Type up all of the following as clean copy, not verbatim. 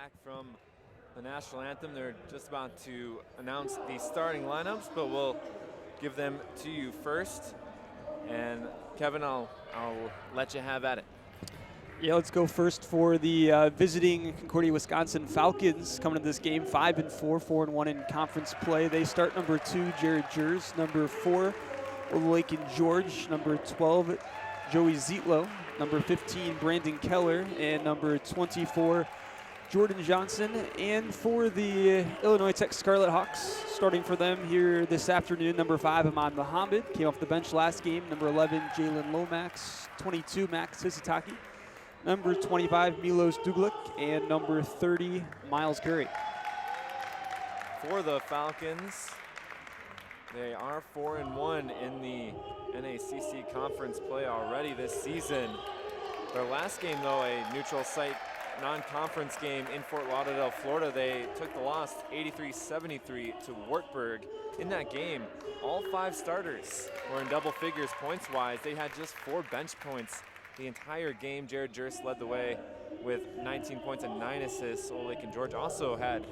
back from the national anthem. They're just about to announce the starting lineups, but we'll give them to you first. And Kevin, I'll let you have at it. Yeah, let's go first for the visiting Concordia, Wisconsin Falcons coming to this game 5-4, 4-1 in conference play. They start number 2, Jared Jers, number 4, Lakin George, number 12, Joey Zietlow, number 15, Brandon Keller, and number 24, Jordan Johnson. And for the Illinois Tech Scarlet Hawks, starting for them here this afternoon, number 5, Ahmad Muhammad, came off the bench last game, number 11, Jalen Lomax, 22, Max Hisataki, number 25, Milos Duglik, and number 30, Miles Curry. For the Falcons, they are 4-1 in the NACC conference play already this season. Their last game, though, a neutral site non-conference game in Fort Lauderdale, Florida, they took the loss 83-73 to Wartburg. In that game, all 5 starters were in double figures points-wise. They had just 4 bench points the entire game. Jared Jers led the way with 19 points and 9 assists. Lakin George also had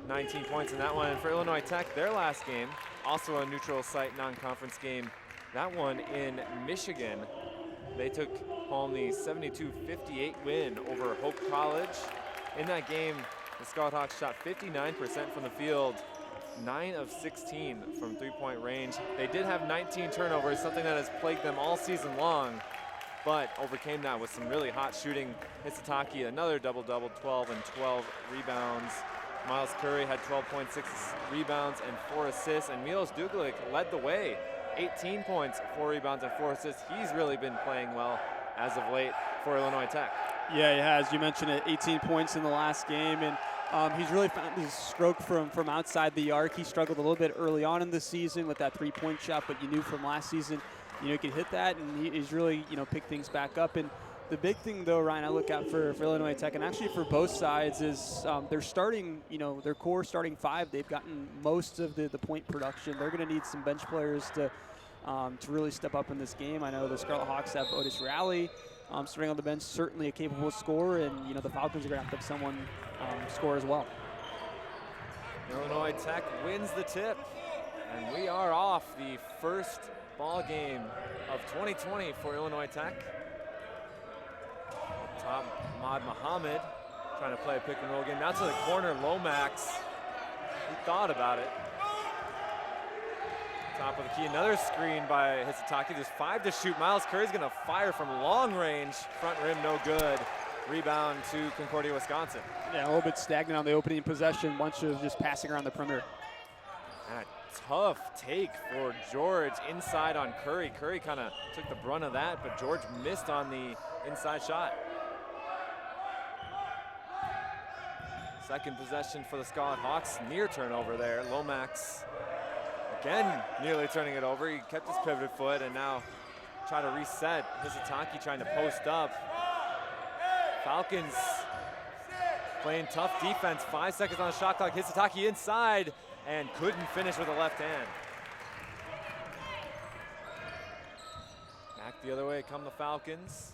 19 points in that one. And for Illinois Tech, their last game, also a neutral site non-conference game, that one in Michigan. They took home the 72-58 win over Hope College. In that game, the Scarlet Hawks shot 59% from the field, 9 of 16 from three-point range. They did have 19 turnovers, something that has plagued them all season long, but overcame that with some really hot shooting. Hisataki, another double-double, 12 and 12 rebounds. Miles Curry had 12.6 rebounds and 4 assists, and Milos Duglik led the way, 18 points, 4 rebounds, and 4 assists. He's really been playing well as of late for Illinois Tech. Yeah, he has. You mentioned it, 18 points in the last game, and he's really found his stroke from outside the arc. He struggled a little bit early on in the season with that three-point shot, but you knew from last season, he could hit that, and he's really, picked things back up. And the big thing, though, Ryan, I look at for Illinois Tech, and actually for both sides, is they're starting, their core starting 5. They've gotten most of the point production. They're going to need some bench players to really step up in this game. I know the Scarlet Hawks have Otis Rowley starting on the bench, certainly a capable scorer, and the Falcons are going to have someone score as well. Illinois Tech wins the tip, and we are off the first ball game of 2020 for Illinois Tech. Top, Ahmad Muhammad trying to play a pick and roll game. Now to the corner, Lomax. He thought about it. Top of the key, another screen by Hisataki. There's 5 to shoot. Miles Curry's gonna fire from long range. Front rim, no good. Rebound to Concordia, Wisconsin. Yeah, a little bit stagnant on the opening possession. Bunch of just passing around the perimeter. And a tough take for George inside on Curry. Curry kind of took the brunt of that, but George missed on the inside shot. Second possession for the Scarlet Hawks. Near turnover there. Lomax again nearly turning it over. He kept his pivot foot and now try to reset. Hisataki trying to post up. Falcons playing tough defense. 5 seconds on the shot clock. Hisataki inside and couldn't finish with the left hand. Back the other way come the Falcons.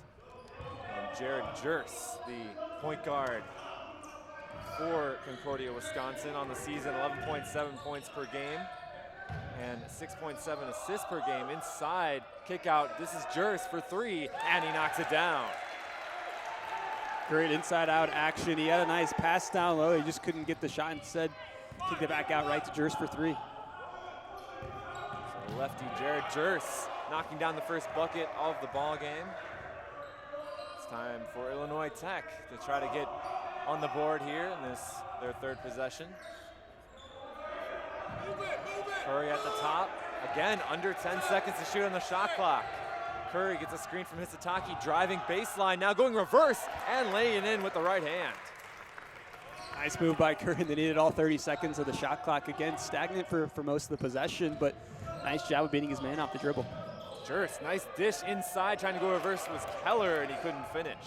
And Jared Jers, the point guard for Concordia, Wisconsin on the season, 11.7 points per game and 6.7 assists per game. Inside kick out, this is Jers for 3, and he knocks it down. Great inside out action. He had a nice pass down low. He just couldn't get the shot. Instead, kicked it back out right to Jers for 3. So lefty Jared Jers knocking down the first bucket of the ball game. It's time for Illinois Tech to try to get on the board here in this, their third possession. Curry at the top. Again, under 10 seconds to shoot on the shot clock. Curry gets a screen from Hisataki, driving baseline, now going reverse and laying in with the right hand. Nice move by Curry. They needed all 30 seconds of the shot clock. Again, stagnant for most of the possession, but nice job of beating his man off the dribble. Jers, nice dish inside, trying to go reverse was Keller, and he couldn't finish.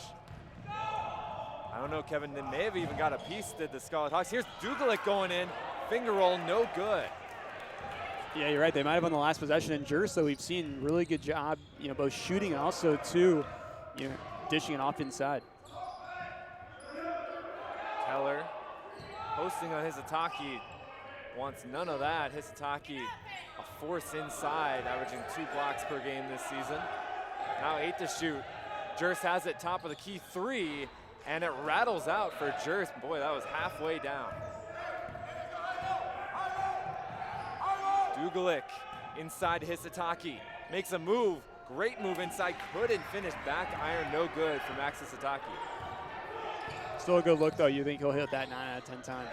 I don't know, Kevin, they may have even got a piece, did the Scarlet Hawks. Here's Dugalik going in, finger roll, no good. Yeah, you're right. They might have on the last possession. And Jers, though, we've seen really good job, both shooting and also, too, dishing it off inside. Keller Posting on Hisataki. Wants none of that. Hisataki, a force inside, averaging 2 blocks per game this season. Now 8 to shoot. Jers has it, top of the key, 3, and it rattles out for Jers. Boy, that was halfway down. Dugalik inside Hisataki. Makes a move, great move inside, couldn't finish. Back iron, no good for Max Hisataki. Still a good look, though. You think he'll hit that 9 out of 10 times.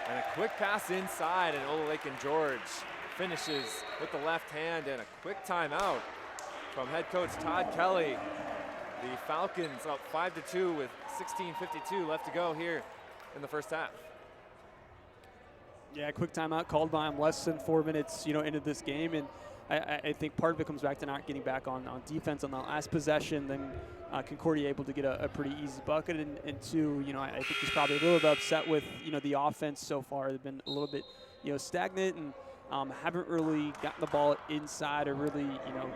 And a quick pass inside, and Olalekan George finishes with the left hand, and a quick timeout from head coach Todd Kelly. The Falcons up 5-2 with 16:52 left to go here in the first half. Yeah, quick timeout called by him less than 4 minutes, into this game, and I think part of it comes back to not getting back on defense on that last possession. Then Concordia able to get a pretty easy bucket, and 2, I think he's probably a little bit upset with the offense so far. They've been a little bit stagnant and haven't really gotten the ball inside or really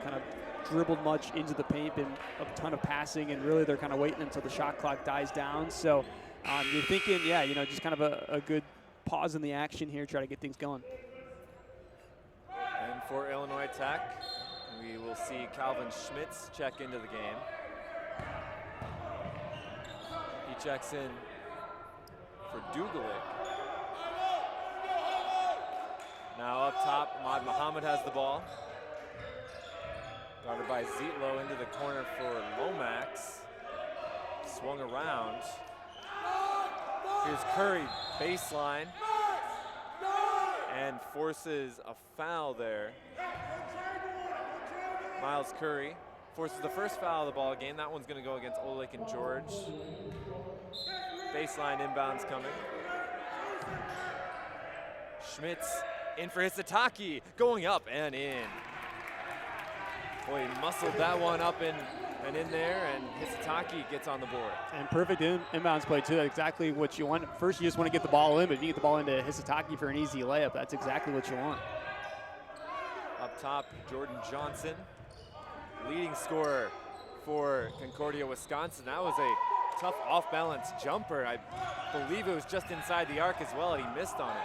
kind of dribbled much into the paint. Been a ton of passing, and really they're kind of waiting until the shot clock dies down. So you're thinking, just kind of a good pause in the action here, try to get things going. And for Illinois Tech, we will see Calvin Schmitz check into the game. He checks in for Dugalik. Now up top, Ahmad Muhammad has the ball. Guarded by Zietlow into the corner for Lomax. Swung around. Here's Curry, baseline. And forces a foul there. Miles Curry forces the first foul of the ball game. That one's going to go against Olalekan George. Baseline inbounds coming. Schmitz in for Hisataki, going up and in. Boy, he muscled that one up and in there, and Hisataki gets on the board. And perfect inbounds play, too. That's exactly what you want. First, you just want to get the ball in, but if you get the ball into Hisataki for an easy layup, that's exactly what you want. Up top, Jordan Johnson, leading scorer for Concordia, Wisconsin. That was a tough off-balance jumper. I believe it was just inside the arc as well, and he missed on it.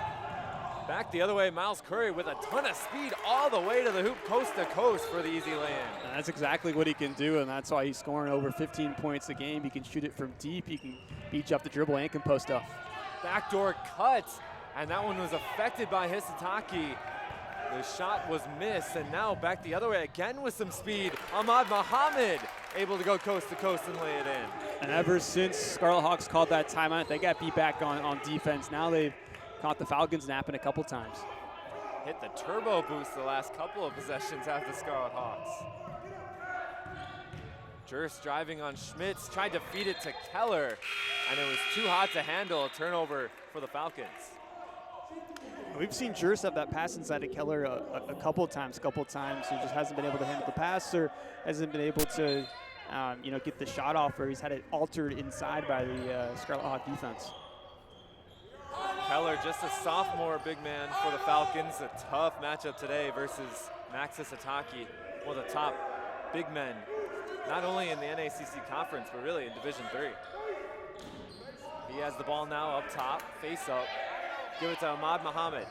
Back the other way, Miles Curry with a ton of speed all the way to the hoop, coast to coast for the easy lay-in. And that's exactly what he can do, and that's why he's scoring over 15 points a game. He can shoot it from deep, he can beat you off the dribble, and can post up. Backdoor cuts, and that one was affected by Hisataki. The shot was missed, and now back the other way again with some speed. Ahmad Muhammad able to go coast to coast and lay it in. And ever since Scarlet Hawks called that timeout, they got beat back on defense. Now they've caught the Falcons napping a couple times. Hit the turbo boost the last couple of possessions out of the Scarlet Hawks. Jers driving on Schmitz, tried to feed it to Keller, and it was too hot to handle. A turnover for the Falcons. We've seen Jers have that pass inside of Keller a couple times. He just hasn't been able to handle the pass, or hasn't been able to get the shot off, or he's had it altered inside by the Scarlet Hawk defense. Keller, just a sophomore big man for the Falcons. A tough matchup today versus Max Hisataki, one of the top big men, not only in the NACC conference, but really in Division III. He has the ball now up top, face up. Give it to Ahmad Muhammad.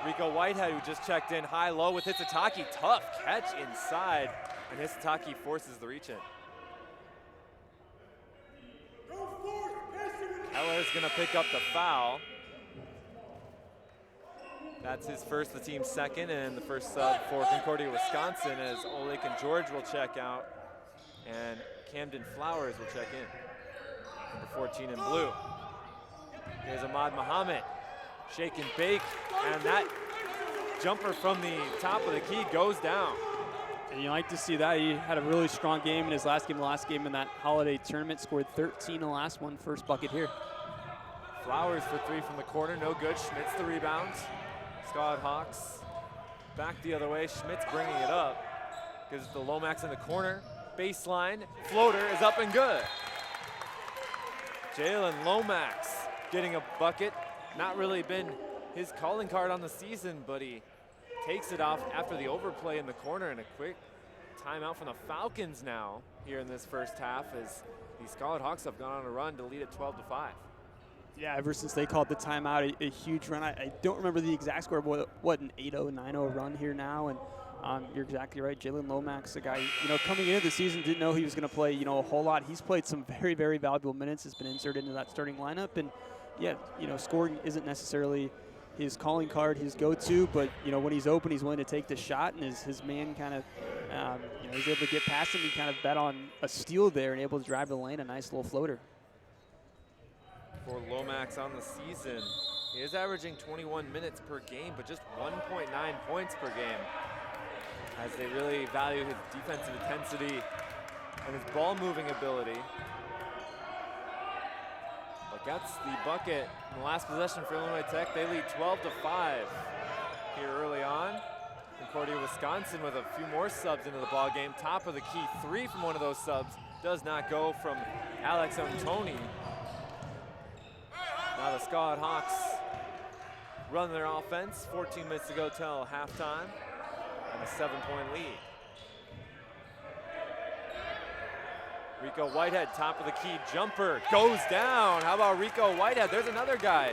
Rico Whitehead, who just checked in high-low with Hisataki. Tough catch inside, and Hisataki forces the reach in. Keller's gonna pick up the foul. That's his first, the team's second, and the first sub for Concordia, Wisconsin, as Olalekan George will check out, and Camden Flowers will check in. Number 14 in blue. Here's Ahmad Muhammad. Shake and bake, and that jumper from the top of the key goes down. And you like to see that. He had a really strong game in his last game. The last game in that holiday tournament, scored 13 in the last one. First bucket here. Flowers for 3 from the corner, no good. Schmitz the rebounds. Scarlet Hawks back the other way. Schmitz bringing it up. Gives it to Lomax in the corner. Baseline, floater is up and good. Jalen Lomax getting a bucket. Not really been his calling card on the season, but he takes it off after the overplay in the corner, and a quick timeout from the Falcons now here in this first half, as the Scarlet Hawks have gone on a run to lead at 12-5. Yeah, ever since they called the timeout, a huge run. I don't remember the exact score, but what an 8-0, 9-0 run here now. And you're exactly right. Jalen Lomax, a guy, coming into the season, didn't know he was going to play, a whole lot. He's played some very, very valuable minutes, has been inserted into that starting lineup. And, yeah, scoring isn't necessarily his calling card, his go-to, but, when he's open, he's willing to take the shot, and his man kind of, he's able to get past him. He kind of bet on a steal there and able to drive the lane, a nice little floater. For Lomax on the season, he is averaging 21 minutes per game, but just 1.9 points per game, as they really value his defensive intensity and his ball moving ability. But gets the bucket in the last possession for Illinois Tech. They lead 12-5 here early on. Concordia, Wisconsin with a few more subs into the ball game. Top of the key, 3 from one of those subs. Does not go from Alex Antoni. Now the Scarlet Hawks run their offense. 14 minutes to go till halftime, and a 7-point lead. Rico Whitehead, top of the key jumper, goes down. How about Rico Whitehead? There's another guy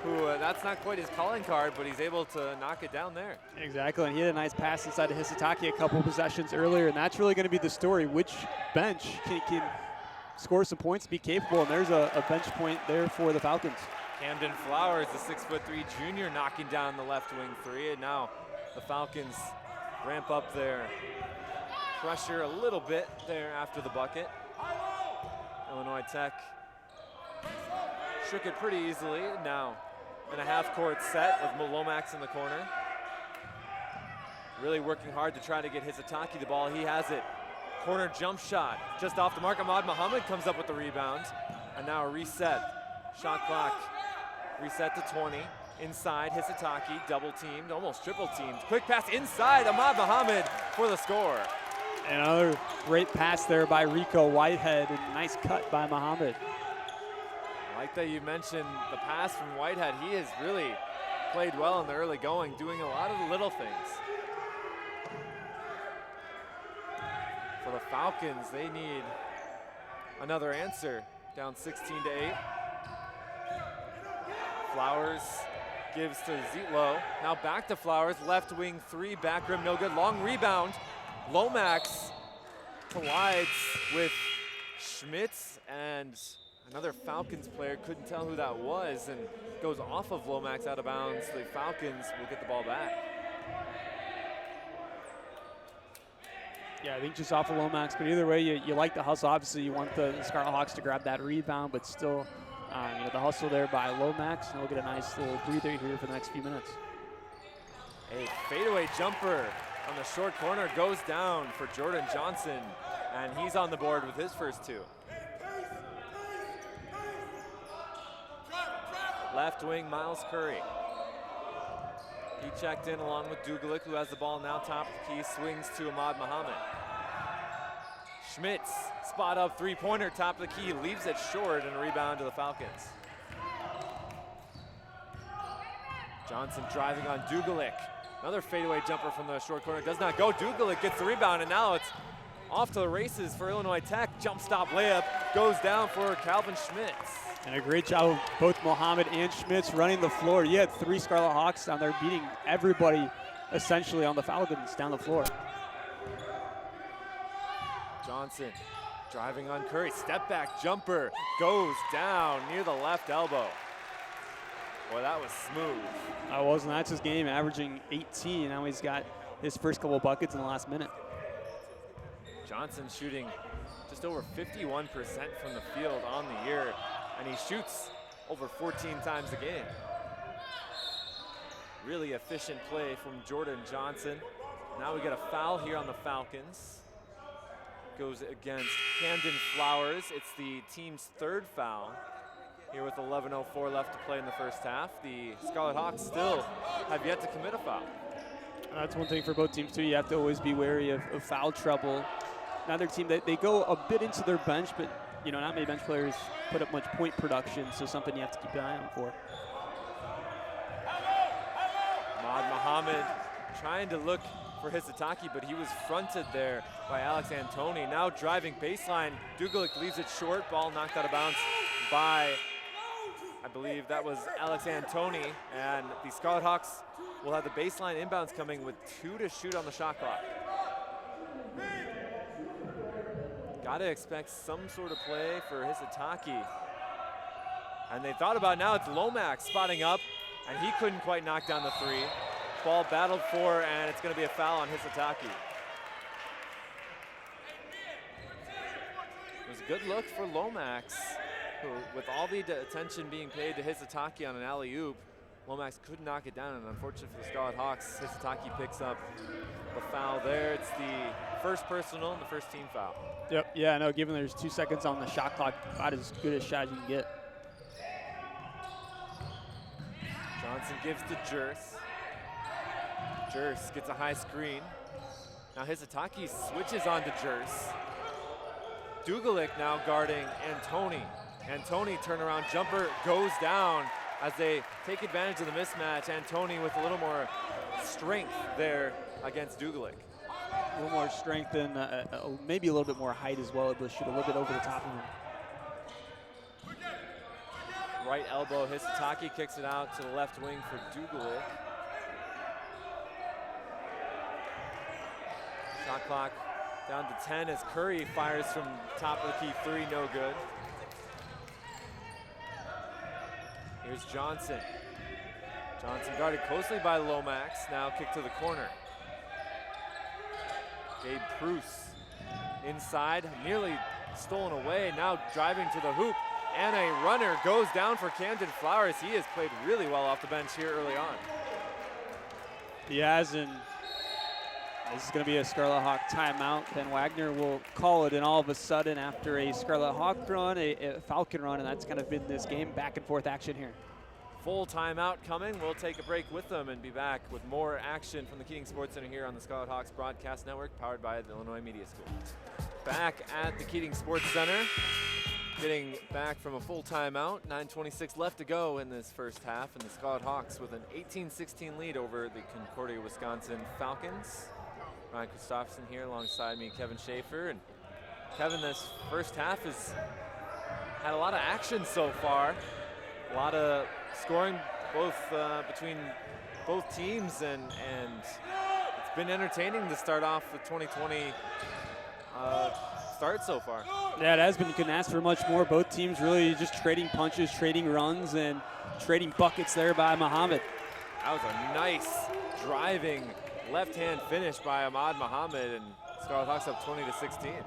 who, that's not quite his calling card, but he's able to knock it down there. Exactly, and he had a nice pass inside to Hisatake a couple possessions earlier, and that's really going to be the story. Which bench can score some points, be capable, and there's a bench point there for the Falcons. Camden Flowers, the 6'3" junior, knocking down the left wing 3, and now the Falcons ramp up their pressure a little bit there after the bucket. Illinois Tech shook it pretty easily. Now in a half-court set with Lomax in the corner. Really working hard to try to get Hisatake the ball. He has it. Corner jump shot just off the mark. Ahmad Muhammad comes up with the rebound. And now a reset. Shot clock reset to 20. Inside, Hisatake double teamed, almost triple teamed. Quick pass inside, Ahmad Muhammad for the score. Another great pass there by Rico Whitehead, and nice cut by Muhammad. I like that you mentioned the pass from Whitehead. He has really played well in the early going, doing a lot of the little things. For the Falcons, they need another answer, down 16-8. Flowers gives to Zietlow. Now back to Flowers, left wing 3, back rim, no good. Long rebound. Lomax collides with Schmitz, and another Falcons player, couldn't tell who that was, and goes off of Lomax out of bounds. The Falcons will get the ball back. Yeah, I think just off of Lomax, but either way, you like the hustle. Obviously, you want the Scarlet Hawks to grab that rebound, but still, the hustle there by Lomax, and we'll get a nice little breather here for the next few minutes. A fadeaway jumper on the short corner goes down for Jordan Johnson, and he's on the board with his first 2. Left wing, Miles Curry. He checked in along with Dugalik, who has the ball now top of the key, swings to Ahmad Muhammad. Schmitz, spot up three-pointer, top of the key, leaves it short, and a rebound to the Falcons. Johnson driving on Dugalik. Another fadeaway jumper from the short corner, does not go. Dugalik gets the rebound, and now it's off to the races for Illinois Tech. Jump stop layup goes down for Calvin Schmitz. And a great job of both Muhammad and Schmitz running the floor. You had 3 Scarlet Hawks down there beating everybody essentially on the Falcons down the floor. Johnson driving on Curry, step back jumper goes down near the left elbow. Boy, that was smooth. That wasn't. That's his game, averaging 18. Now he's got his first couple of buckets in the last minute. Johnson shooting just over 51% from the field on the year, and he shoots over 14 times a game. Really efficient play from Jordan Johnson. Now we get a foul here on the Falcons. Goes against Camden Flowers. It's the team's 3rd foul here with 11:04 left to play in the first half. The Scarlet Hawks still have yet to commit a foul. That's one thing for both teams too. You have to always be wary of foul trouble. Another team that they go a bit into their bench, but not many bench players put up much point production, so something you have to keep an eye on for. Ahmad Muhammad trying to look for Hisatake, but he was fronted there by Alex Antoni. Now driving baseline, Dugalik leaves it short, ball knocked out of bounds by, I believe that was Alex Antoni, and the Scarlet Hawks will have the baseline inbounds coming with 2 to shoot on the shot clock. Gotta expect some sort of play for Hisataki. And they thought about now it's Lomax spotting up, and he couldn't quite knock down the 3. Ball battled for, and it's gonna be a foul on Hisataki. It was a good look for Lomax, who, with all the attention being paid to Hisataki on an alley-oop, Lomax could knock it down, and unfortunately for the Scarlet Hawks, Hisataki picks up the foul there. It's the first personal and the first team foul. Yep, yeah, no, given there's 2 seconds on the shot clock, about as good a shot as you can get. Johnson gives to Jers. Jers gets a high screen. Now Hisataki switches on to Jers. Dugalik now guarding Antoni. Antoni turnaround jumper goes down as they take advantage of the mismatch. Antoni with a little more strength there against Dugalik. A little more strength and maybe a little bit more height as well, able to shoot a little bit over the top of him. Right elbow, Hisataki kicks it out to the left wing for Dugalik. Shot clock down to 10 as Curry fires from top of the key 3, no good. Here's Johnson. Johnson guarded closely by Lomax, now kick to the corner. Gabe Pruce inside, nearly stolen away, now driving to the hoop, and a runner goes down for Camden Flowers. He has played really well off the bench here early on. He has, and this is going to be a Scarlet Hawk timeout. Ben Wagner will call it, and all of a sudden, after a Scarlet Hawk run, a Falcon run, and that's kind of been this game, back and forth action here. Full timeout coming. We'll take a break with them and be back with more action from the Keating Sports Center here on the Scarlet Hawks Broadcast Network, powered by the Illinois Media School. Back at the Keating Sports Center, getting back from a full timeout. 9:26 left to go in this first half, and the Scarlet Hawks with an 18-16 lead over the Concordia, Wisconsin Falcons. Ryan Christopherson here alongside me, Kevin Schaefer. And Kevin, this first half has had a lot of action so far. A lot of scoring both between both teams, and it's been entertaining to start off the 2020 start so far. Yeah, it has been. You couldn't ask for much more. Both teams really just trading punches, trading runs, and trading buckets there by Muhammad. That was a nice driving left-hand finish by Ahmad Muhammad, and Scarlet Hawks up 20-16.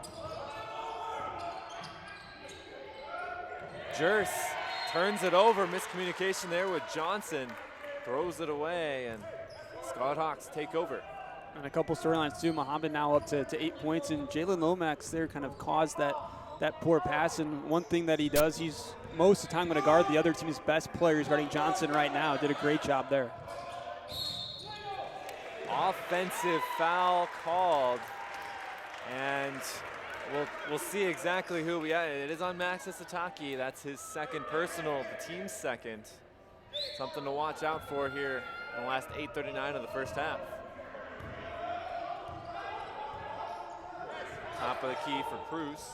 Jers turns it over, miscommunication there with Johnson, throws it away, and Scarlet Hawks take over. And a couple storylines too. Muhammad now up to 8 points, and Jalen Lomax there kind of caused that poor pass. And one thing that he does, he's most of the time going to guard the other team's best players. Guarding Johnson right now, did a great job there. Offensive foul called, and we'll see exactly who we have. It is on Max Hisataki. That's his second personal, the team's second. Something to watch out for here in the last 8:39 of the first half. Top of the key for Pruce.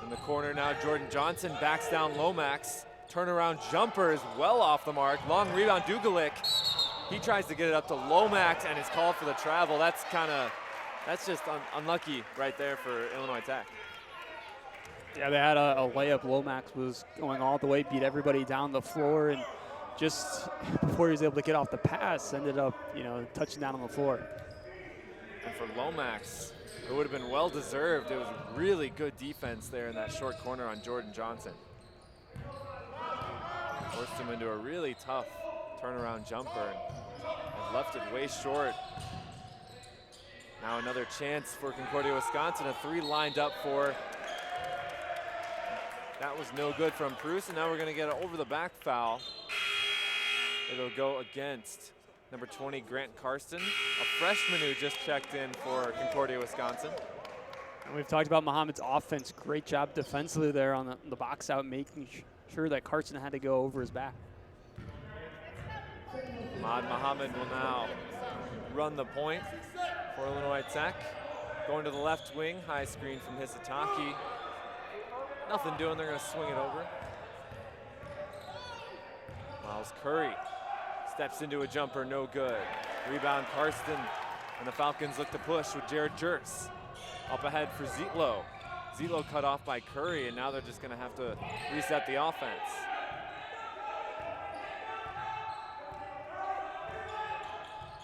In the corner now, Jordan Johnson backs down Lomax. Turnaround jumper is well off the mark. Long rebound, Dugalik. He tries to get it up to Lomax and is called for the travel. That's just unlucky right there for Illinois Tech. Yeah, they had a layup. Lomax was going all the way, beat everybody down the floor, and just before he was able to get off the pass, ended up, touching down on the floor. And for Lomax, it would have been well deserved. It was really good defense there in that short corner on Jordan Johnson. Forced him into a really tough turnaround jumper and left it way short. Now another chance for Concordia, Wisconsin. A 3 lined up for. That was no good from Pruce, and now we're going to get an over-the-back foul. It'll go against number 20, Grant Karsten, a freshman who just checked in for Concordia, Wisconsin. And we've talked about Muhammad's offense. Great job defensively there on the box out, making sure that Karsten had to go over his back. Ahmad Muhammad will now run the point for Illinois Tech. Going to the left wing, high screen from Hisataki. Nothing doing, they're going to swing it over. Miles Curry steps into a jumper, no good. Rebound Karsten, and the Falcons look to push with Jared Jerks. Up ahead for Zietlow. Zietlow cut off by Curry, and now they're just gonna have to reset the offense.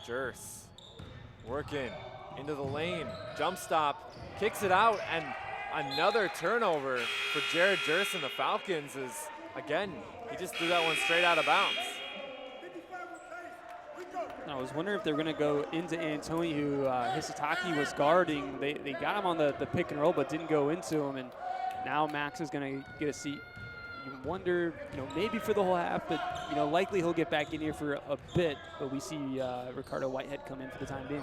Jerks working into the lane, jump stop, kicks it out, and another turnover for Jared Jerks and the Falcons is, again, he just threw that one straight out of bounds. I was wondering if they were going to go into Antoni, who Hisataki was guarding. They got him on the pick and roll, but didn't go into him, and now Max is going to get a seat. You wonder, maybe for the whole half, but likely he'll get back in here for a bit. But we see Ricardo Whitehead come in for the time being.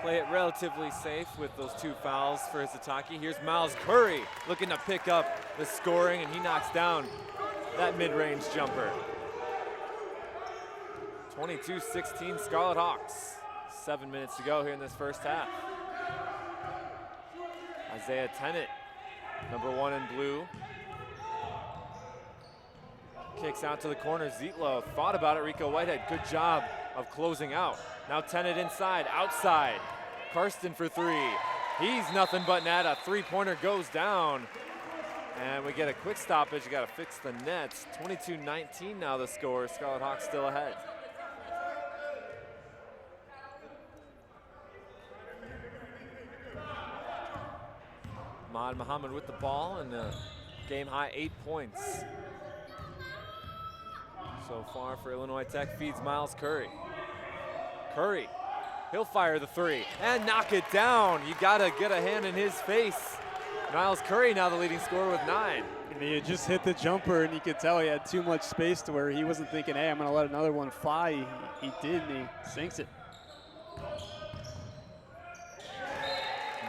Play it relatively safe with those 2 fouls for Hisataki. Here's Miles Curry looking to pick up the scoring, and he knocks down that mid-range jumper. 22-16 Scarlet Hawks. 7 minutes to go here in this first half. Isaiah Tennant, number 1 in blue. Kicks out to the corner. Zietlow thought about it. Rico Whitehead, good job of closing out. Now Tennant inside, outside. Karsten for 3. He's nothing but net. A 3-pointer goes down. And we get a quick stoppage. You got to fix the nets. 22-19 now the score. Scarlet Hawks still ahead. Ahmad Muhammad with the ball, and the game high 8 points. So far for Illinois Tech, feeds Miles Curry. Curry, he'll fire the 3 and knock it down. You gotta get a hand in his face. Miles Curry now the leading scorer with 9. And he had just hit the jumper, and you could tell he had too much space to where he wasn't thinking, hey, I'm gonna let another one fly. He did, and he sinks it.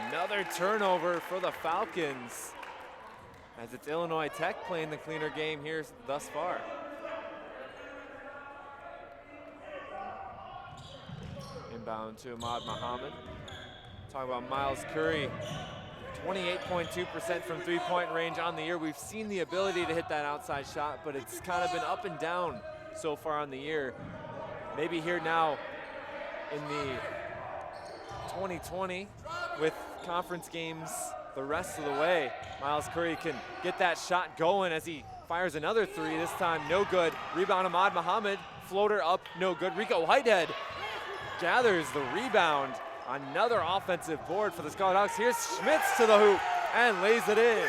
Another turnover for the Falcons, as it's Illinois Tech playing the cleaner game here thus far. Inbound to Ahmad Muhammad. Talk about Miles Curry, 28.2% from 3-point range on the year. We've seen the ability to hit that outside shot, but it's kind of been up and down so far on the year. Maybe here now in the 2020 with conference games the rest of the way, Miles Curry can get that shot going as he fires another 3, this time no good. Rebound Ahmad Muhammad, floater up, no good. Rico Whitehead gathers the rebound. Another offensive board for the Scarlet Hawks. Here's Schmitz to the hoop and lays it in.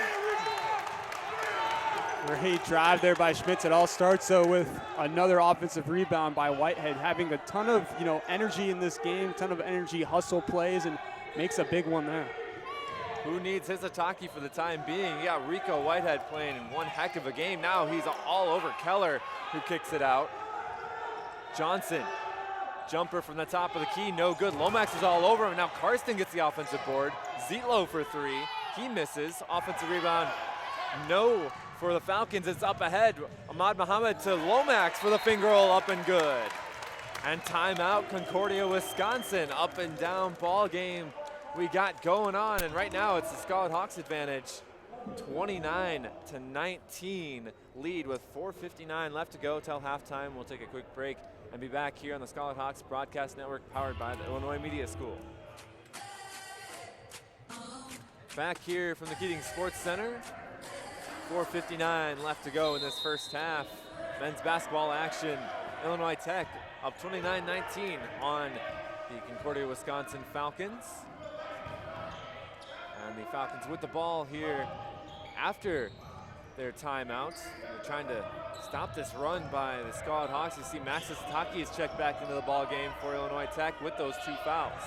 Great drive there by Schmitz. It all starts though with another offensive rebound by Whitehead, having a ton of energy in this game, ton of energy, hustle plays, and makes a big one there. Who needs Hisataki for the time being? You got Rico Whitehead playing in one heck of a game. Now he's all over Keller, who kicks it out. Johnson, jumper from the top of the key, no good. Lomax is all over him. Now Karsten gets the offensive board. Zietlow for 3, he misses. Offensive rebound, no for the Falcons. It's up ahead. Ahmad Muhammad to Lomax for the finger roll, up and good. And timeout, Concordia, Wisconsin. Up and down ball game we got going on, and right now it's the Scarlet Hawks advantage. 29-19 lead with 4:59 left to go till halftime. We'll take a quick break and be back here on the Scarlet Hawks Broadcast Network, powered by the Illinois Media School. Back here from the Keating Sports Center. 4:59 left to go in this first half. Men's basketball action. Illinois Tech up 29-19 on the Concordia, Wisconsin Falcons. And the Falcons with the ball here after their timeout. They're trying to stop this run by the Scarlet Hawks. You see Max Hisataki is checked back into the ball game for Illinois Tech with those 2 fouls.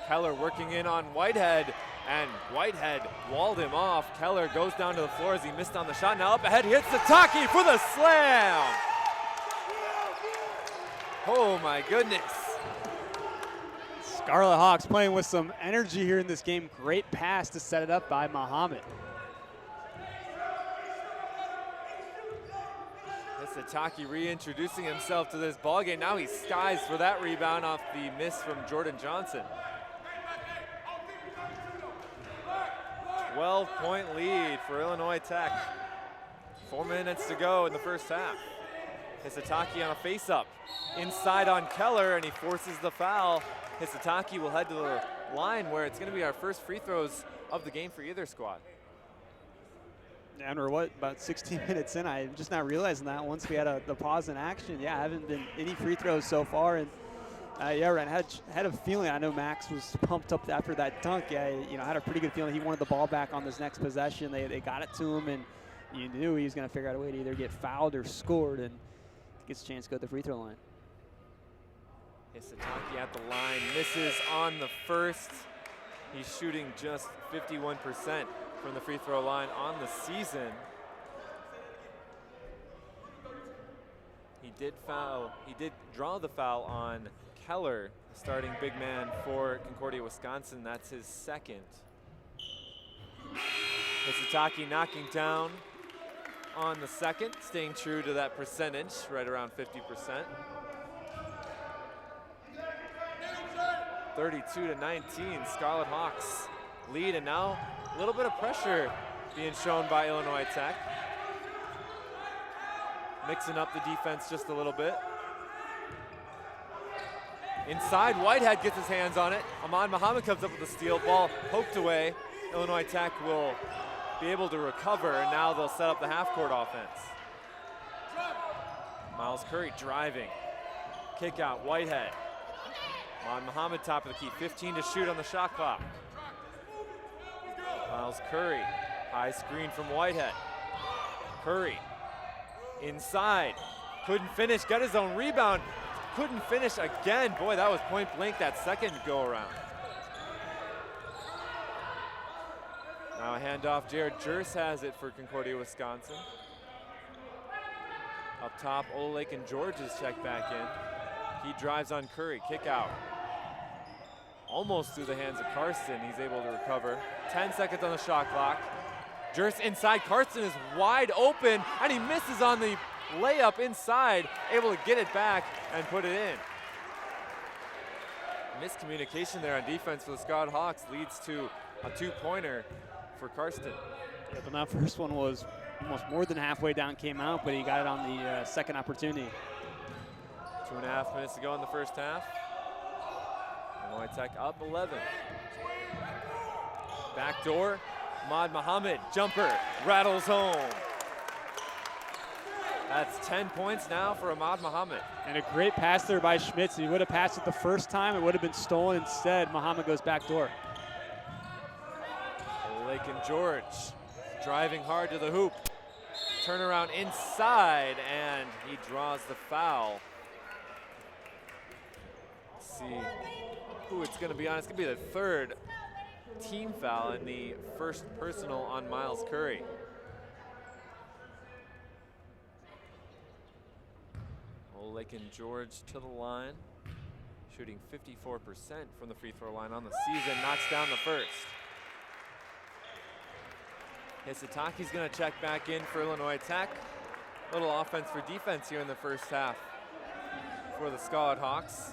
Keller working in on Whitehead, and Whitehead walled him off. Keller goes down to the floor as he missed on the shot. Now up ahead, he hits Hisataki for the slam. Oh my goodness. Scarlet Hawks playing with some energy here in this game. Great pass to set it up by Muhammad. Hisataki reintroducing himself to this ball game. Now he skies for that rebound off the miss from Jordan Johnson. 12-point lead for Illinois Tech. 4 minutes to go in the first half. Hisataki on a face-up. Inside on Keller, and he forces the foul. Hisataki will head to the line where it's going to be our first free throws of the game for either squad. And we're what, about 16 minutes in? I'm just not realizing that once we had the pause in action. Yeah, I haven't been any free throws so far. And yeah, Ryan, had a feeling. I know Max was pumped up after that dunk. Yeah, I had a pretty good feeling he wanted the ball back on this next possession. They got it to him, and you knew he was going to figure out a way to either get fouled or scored, and gets a chance to go to the free throw line. Hisataki at the line, misses on the first. He's shooting just 51% from the free throw line on the season. He did draw the foul on Keller, starting big man for Concordia, Wisconsin. That's his second. Hisataki knocking down on the second, staying true to that percentage, right around 50%. 32-19, Scarlet Hawks lead, and now a little bit of pressure being shown by Illinois Tech. Mixing up the defense just a little bit. Inside, Whitehead gets his hands on it. Ahmad Muhammad comes up with the steal, ball poked away. Illinois Tech will be able to recover, and now they'll set up the half-court offense. Miles Curry driving. Kick out, Whitehead. Ahmad Muhammad top of the key, 15 to shoot on the shot clock. Miles Curry, high screen from Whitehead. Curry, inside, couldn't finish, got his own rebound, couldn't finish again. Boy, that was point blank that second go around. Now a handoff, Jared Jers has it for Concordia, Wisconsin. Up top, Olake and George is checked back in. He drives on Curry, kick out. Almost through the hands of Karsten, he's able to recover. 10 seconds on the shot clock. Jers inside, Karsten is wide open, and he misses on the layup inside, able to get it back and put it in. Miscommunication there on defense for the Scarlet Hawks leads to a two-pointer for Karsten. Yeah, but that first one was almost more than halfway down, came out, but he got it on the second opportunity. 2.5 minutes to go in the first half. Illinois Tech up 11. Backdoor, Ahmad Muhammad, jumper, rattles home. That's 10 points now for Ahmad Muhammad. And a great pass there by Schmitz. If he would have passed it the first time, it would have been stolen. Instead, Muhammad goes backdoor. Lake and George driving hard to the hoop. Turnaround inside, and he draws the foul. Let's see who it's going to be on. It's going to be the third team foul and the first personal on Miles Curry. Lake and George to the line, shooting 54% from the free throw line on the season, knocks down the first. Hisataki's going to check back in for Illinois Tech. Little offense for defense here in the first half for the Scarlet Hawks.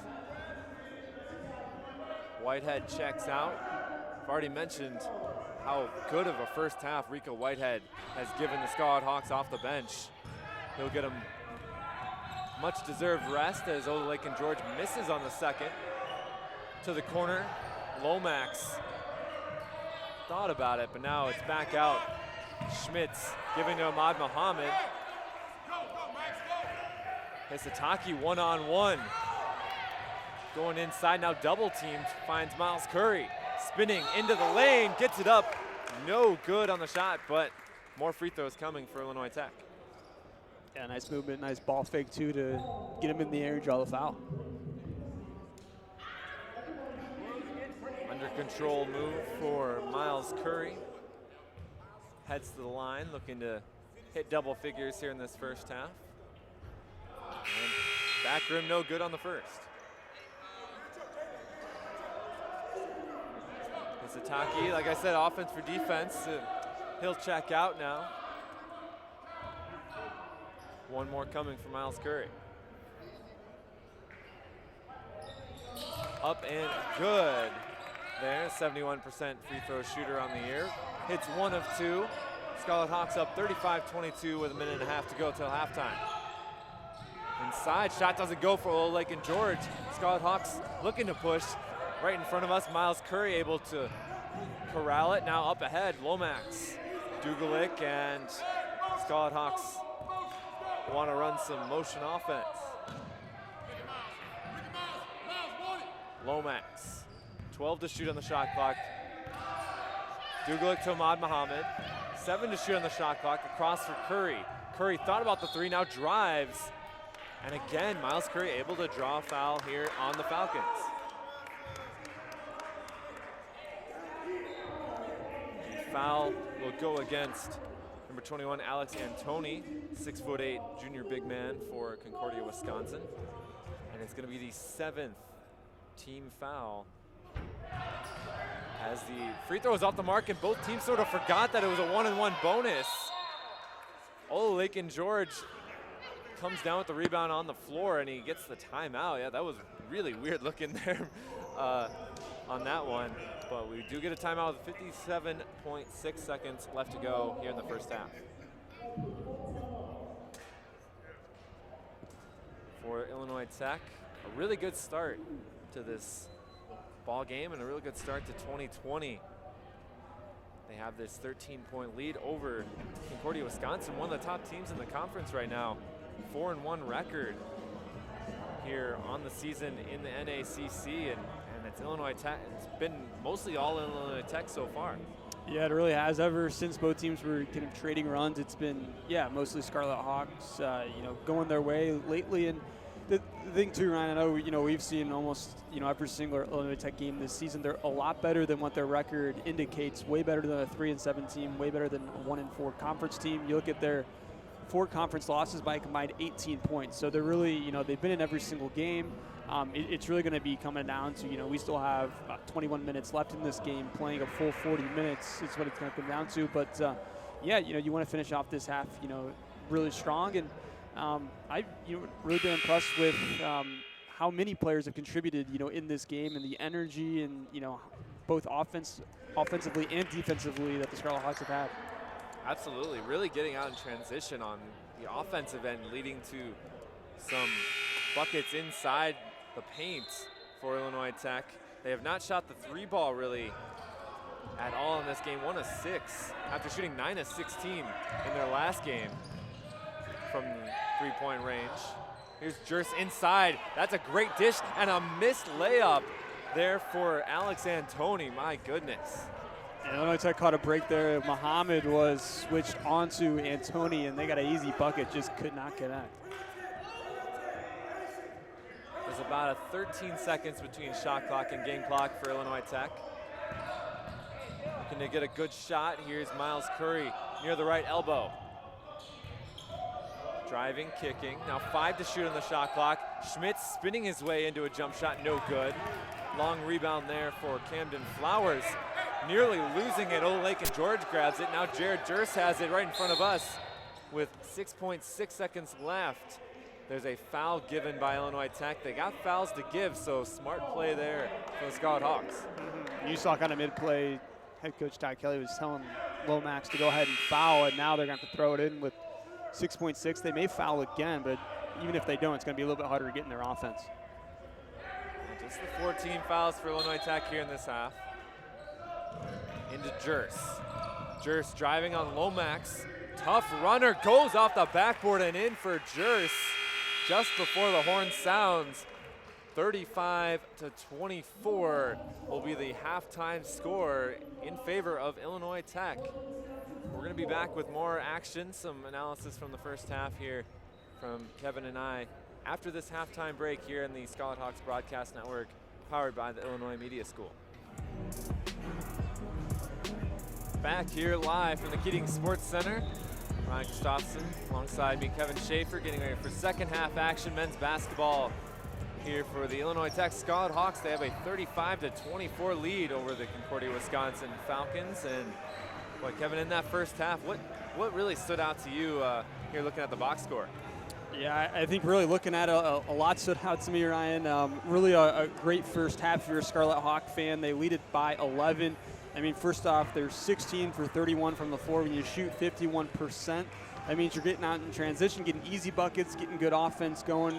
Whitehead checks out. I've already mentioned how good of a first half Rico Whitehead has given the Scarlet Hawks off the bench. He'll get him much deserved rest as Lake and George misses on the second. To the corner, Lomax thought about it, but now it's back out. Schmitz giving to Ahmad Muhammad. Hisataki one-on-one. Going inside, now double teamed, finds Miles Curry. Spinning into the lane, gets it up. No good on the shot, but more free throws coming for Illinois Tech. Yeah, nice movement, nice ball fake too to get him in the air and draw the foul. Under control move for Miles Curry. Heads to the line, looking to hit double figures here in this first half. And back rim no good on the first. Hisataki, like I said, offense for defense. He'll check out now. One more coming from Miles Curry. Up and good. There, 71% free throw shooter on the year. Hits 1 of 2. Scarlet Hawks up 35-22 with a minute and a half to go till halftime. Inside, shot doesn't go for Old Lake and George. Scarlet Hawks looking to push right in front of us. Miles Curry able to corral it. Now up ahead, Lomax, Dugalik, and Scarlet Hawks want to run some motion offense. Lomax, 12 to shoot on the shot clock. Dugalik to Ahmad Muhammad, 7 to shoot on the shot clock. Across for Curry. Curry thought about the three, now drives. And again, Miles Curry able to draw a foul here on the Falcons. The foul will go against number 21, Alex Antoni, 6'8" junior big man for Concordia, Wisconsin. And it's going to be the 7th team foul. As the free throw is off the mark and both teams sort of forgot that it was a 1-and-1 bonus. Old Lake and George comes down with the rebound on the floor and he gets the timeout. Yeah, that was really weird looking there on that one. But we do get a timeout with 57.6 seconds left to go here in the first half. For Illinois Tech, a really good start to this ball game and a really good start to 2020. They have this 13-point lead over Concordia, Wisconsin, one of the top teams in the conference right now. 4-1 record here on the season in the NACC, and it's Illinois Tech. It's been mostly all Illinois Tech so far. Yeah, it really has. Ever since both teams were kind of trading runs, it's been, yeah, mostly Scarlet Hawks, going their way lately. And the thing too, Ryan, I know, we've seen almost, every single Illinois Tech game this season. They're a lot better than what their record indicates. Way better than a 3-7 team. Way better than a 1-4 conference team. You look at their 4 conference losses by a combined 18 points. So they're really, they've been in every single game. It's really going to be coming down to, we still have about 21 minutes left in this game. Playing a full 40 minutes is what it's going to come down to. But yeah, you want to finish off this half, really strong. And I've really been impressed with how many players have contributed, in this game, and the energy and, both offensively and defensively that the Scarlet Hawks have had. Absolutely, really getting out in transition on the offensive end, leading to some buckets inside the paint for Illinois Tech. They have not shot the 3-ball really at all in this game. 1 of 6 after shooting 9 of 16 in their last game from 3-point range. Here's Jers inside. That's a great dish and a missed layup there for Alex Antoni. My goodness. Illinois Tech caught a break there. Muhammad was switched onto Antoni, and they got an easy bucket, just could not connect. There's about 13 seconds between shot clock and game clock for Illinois Tech. Looking to get a good shot. Here's Miles Curry near the right elbow. Driving, kicking. Now 5 to shoot on the shot clock. Schmitz spinning his way into a jump shot, no good. Long rebound there for Camden Flowers. Nearly losing it. Old Lake and George grabs it. Now Jared Jers has it right in front of us with 6.6 seconds left. There's a foul given by Illinois Tech. They got fouls to give, so smart play there for the Scarlet Hawks. You saw kind of mid-play, head coach Todd Kelly was telling Lomax to go ahead and foul, and now they're going to have to throw it in with 6.6. They may foul again, but even if they don't, it's going to be a little bit harder to get in their offense. And just the 14 fouls for Illinois Tech here in this half. Into Jers. Jers driving on Lomax. Tough runner, goes off the backboard and in for Jers just before the horn sounds. 35-24 will be the halftime score in favor of Illinois Tech. We're going to be back with more action, some analysis from the first half here from Kevin and I after this halftime break here in the Scarlet Hawks Broadcast Network, powered by the Illinois Media School. Back here live from the Keating Sports Center. Ryan Gustafson alongside me, Kevin Schaefer, getting ready for second half action. Men's basketball here for the Illinois Tech Scarlet Hawks. They have a 35-24 lead over the Concordia, Wisconsin Falcons. And boy, Kevin, in that first half, what really stood out to you here looking at the box score? Yeah, I think really looking at a lot stood out to me, Ryan. Really a great first half if you're a Scarlet Hawk fan. They lead it by 11. I mean, first off, they're 16 for 31 from the floor. When you shoot 51%, that means you're getting out in transition, getting easy buckets, getting good offense going,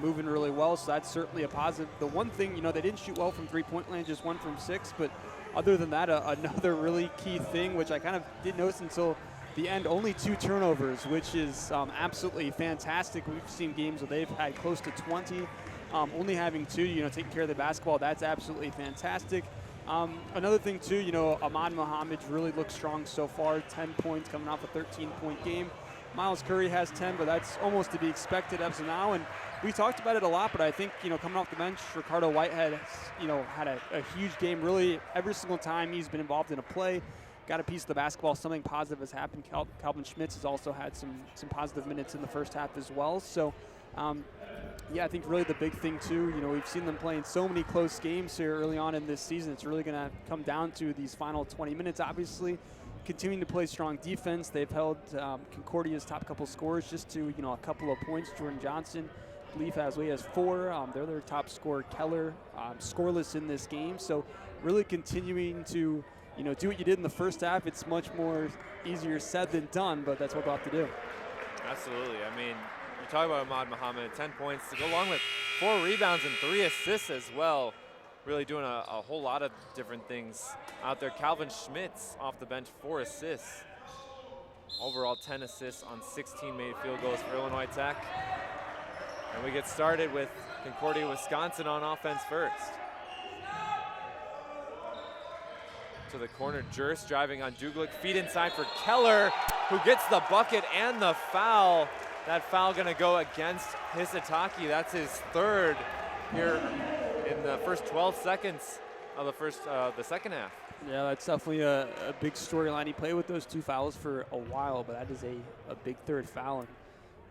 moving really well. So that's certainly a positive. The one thing, they didn't shoot well from three-point land, just 1 from 6. But other than that, another really key thing, which I kind of didn't notice until the end, only 2 turnovers, which is absolutely fantastic. We've seen games where they've had close to 20. Only having 2, taking care of the basketball, that's absolutely fantastic. Another thing too, Ahmad Muhammad really looks strong so far. 10 points coming off a 13-point game. Miles Curry has 10, but that's almost to be expected as of now. And we talked about it a lot, but I think, coming off the bench, Ricardo Whitehead, had a huge game. Really, every single time he's been involved in a play, got a piece of the basketball, something positive has happened. Calvin Schmitz has also had some positive minutes in the first half as well. So, I think really the big thing too, we've seen them playing so many close games here early on in this season. It's really going to come down to these final 20 minutes, obviously. Continuing to play strong defense. They've held Concordia's top couple scorers just to, a couple of points. Jordan Johnson, I believe, has 4. They're their top scorer, Keller, scoreless in this game. So really continuing to, do what you did in the first half. It's much more easier said than done, but that's what they'll have to do. Absolutely. I mean, you talk about Ahmad Muhammad, 10 points to go along with 4 rebounds and 3 assists as well. Really doing a whole lot of different things out there. Calvin Schmitz off the bench, 4 assists. Overall 10 assists on 16 made field goals for Illinois Tech. And we get started with Concordia, Wisconsin on offense first. To the corner, Jurst driving on Duglik, feed inside for Keller, who gets the bucket and the foul. That foul gonna go against Hisataki. That's his 3rd here in the first 12 seconds of the second half. Yeah, that's definitely a big storyline. He played with those 2 fouls for a while, but that is a big 3rd foul. And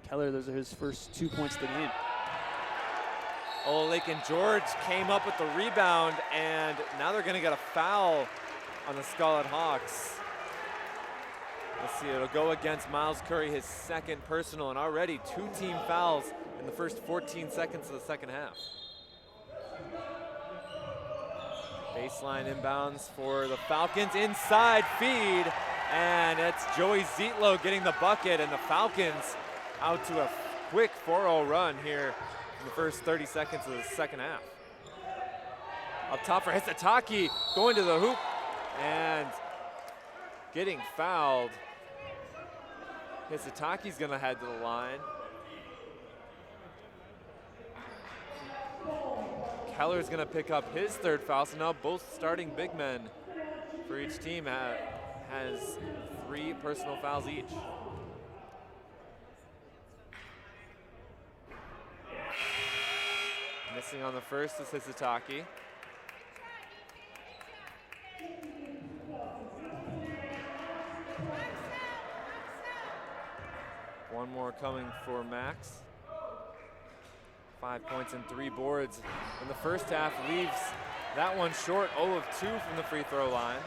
Keller, those are his first 2 points of the game. Lake and George came up with the rebound, and now they're gonna get a foul on the Scarlet Hawks. Let's see, it'll go against Miles Curry, his 2nd personal, and already 2 team fouls in the first 14 seconds of the second half. Baseline inbounds for the Falcons, inside feed, and it's Joey Zietlow getting the bucket, and the Falcons out to a quick 4-0 run here in the first 30 seconds of the second half. Up top for Hisataki, going to the hoop, and getting fouled. Hisataki's gonna head to the line. Keller's gonna pick up his 3rd foul, so now both starting big men for each team has 3 personal fouls each. Missing on the first is Hisataki. One more coming for Max. 5 points and 3 boards in the first half, leaves that one short, 0 of 2 from the free throw line.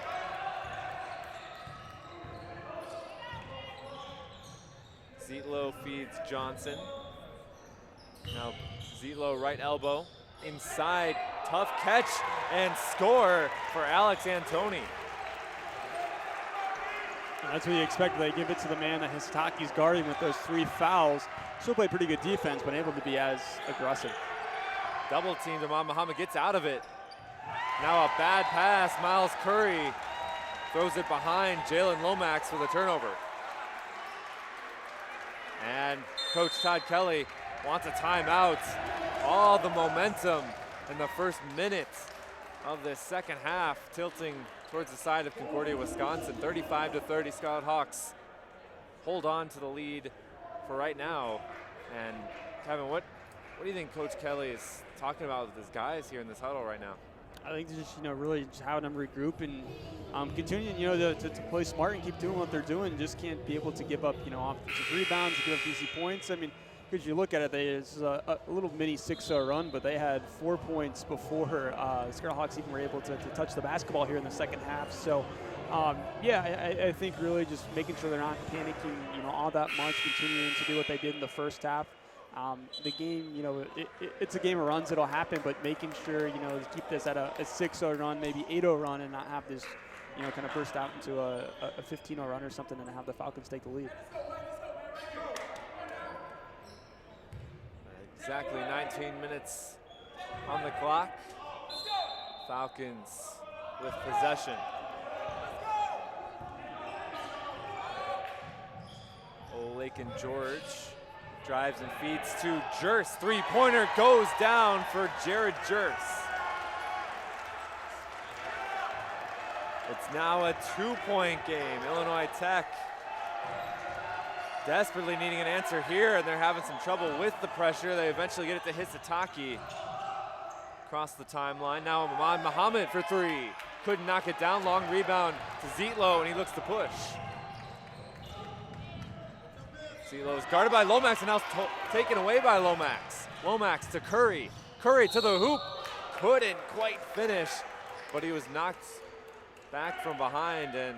Zietlow feeds Johnson. Now Zietlow right elbow, inside, tough catch, and score for Alex Antoni. That's what you expect. They give it to the man that Hisataki's guarding with those 3 fouls. Still played pretty good defense, but able to be as aggressive. Double teamed, Ahmad Muhammad gets out of it. Now a bad pass, Miles Curry throws it behind Jalen Lomax for the turnover. And Coach Todd Kelly wants a timeout. All the momentum in the first minute of the second half, tilting towards the side of Concordia, Wisconsin. 35-30, Scarlet Hawks hold on to the lead for right now. And Kevin, what do you think Coach Kelly is talking about with his guys here in this huddle right now? I think just really just having them regroup and continuing to play smart and keep doing what they're doing. Just can't be able to give up offensive rebounds, give up easy points. I mean, because you look at it, it's a little mini 6-0 run, but they had 4 points before the Scarlet Hawks even were able to touch the basketball here in the second half. So, I think really just making sure they're not panicking, all that much, continuing to do what they did in the first half. The game, it's a game of runs. It'll happen, but making sure, to keep this at a 6-0 run, maybe 8-0 run, and not have this, kind of burst out into a 15-0 run or something and have the Falcons take the lead. Exactly 19 minutes on the clock. Falcons with possession. Lakin George drives and feeds to Jers. Three-pointer goes down for Jared Jers. It's now a 2-point game. Illinois Tech desperately needing an answer here, and they're having some trouble with the pressure. They eventually get it to Hisataki. Across the timeline. Now Ahmad Muhammad for three. Couldn't knock it down. Long rebound to Zietlow, and he looks to push. Zietlow is guarded by Lomax, and now taken away by Lomax. Lomax to Curry. Curry to the hoop. Couldn't quite finish, but he was knocked back from behind, and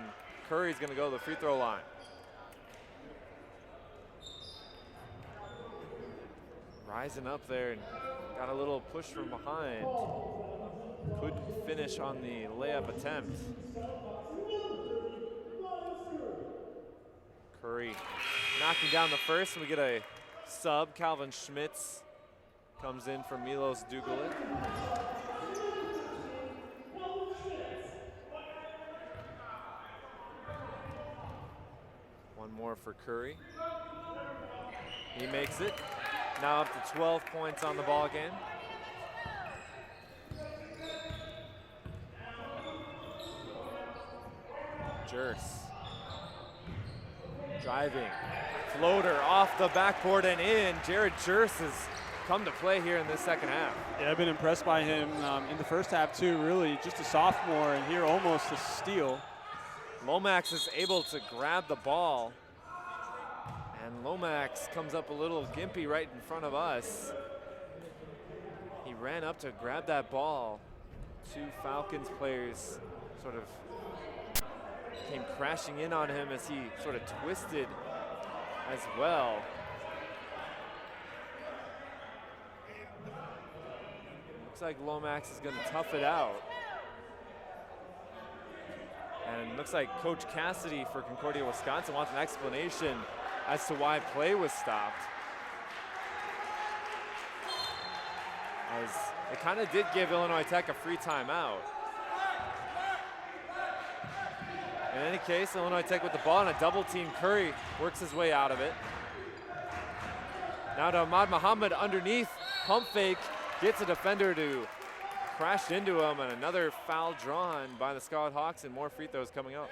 Curry's going to go to the free throw line. Rising up there and got a little push from behind. Couldn't finish on the layup attempt. Curry knocking down the first, and we get a sub. Calvin Schmitz comes in for Milos Dugulic. One more for Curry. He makes it. Now up to 12 points on the ball game. Jers driving, floater off the backboard and in. Jared Jers has come to play here in this second half. Yeah, I've been impressed by him in the first half too, really. Just a sophomore, and here almost a steal. Lomax is able to grab the ball, and Lomax comes up a little gimpy right in front of us. He ran up to grab that ball. Two Falcons players sort of came crashing in on him as he sort of twisted as well. Looks like Lomax is going to tough it out. And it looks like Coach Cassidy for Concordia, Wisconsin wants an explanation as to why play was stopped. As it kind of did give Illinois Tech a free timeout. In any case, Illinois Tech with the ball and a double team. Curry works his way out of it. Now to Ahmad Muhammad underneath, pump fake, gets a defender to crash into him, and another foul drawn by the Scarlet Hawks, and more free throws coming up.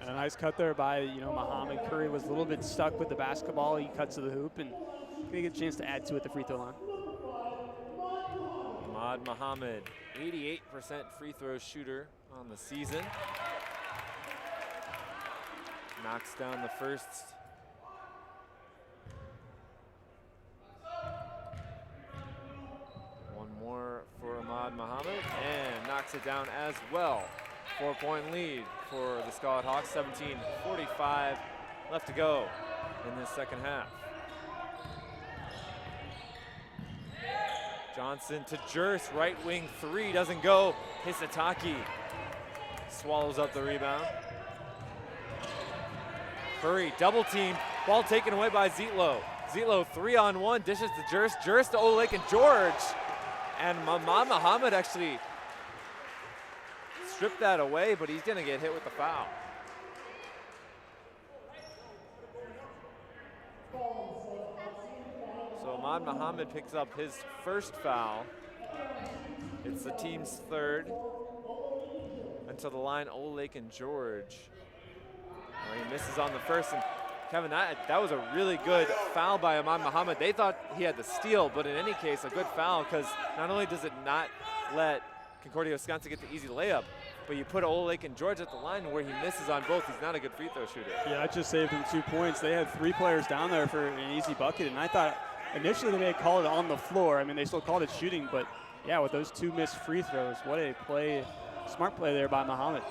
And a nice cut there by, Muhammad. Curry was a little bit stuck with the basketball. He cuts to the hoop and gonna get a chance to add to it at the free throw line. Ahmad Muhammad, 88% free throw shooter on the season. Knocks down the first. One more for Ahmad Muhammad, and knocks it down as well. 4-point lead for the Scarlet Hawks, 17:45 left to go in this second half. Johnson to Jers, right wing three, doesn't go. Hisataki swallows up the rebound. Curry, double team, ball taken away by Zietlow. Zietlow 3-on-1, dishes to Jers, Jers to Olakin George. And Ahmad Muhammad actually stripped that away, but he's gonna get hit with the foul. So Ahmad Muhammad picks up his first foul. It's the team's third. And to the line, Olakin George. Where he misses on the first. And Kevin, that was a really good foul by Ahmad Muhammad. They thought he had the steal, but in any case, a good foul, because not only does it not let Concordia, Wisconsin get the easy layup, but you put Olakin George at the line where he misses on both. He's not a good free throw shooter. Yeah, that just saved him 2 points. They had 3 players down there for an easy bucket, and I thought initially they may have called it on the floor. I mean, they still called it shooting, but yeah, with those 2 missed free throws, what a play, smart play there by Muhammad.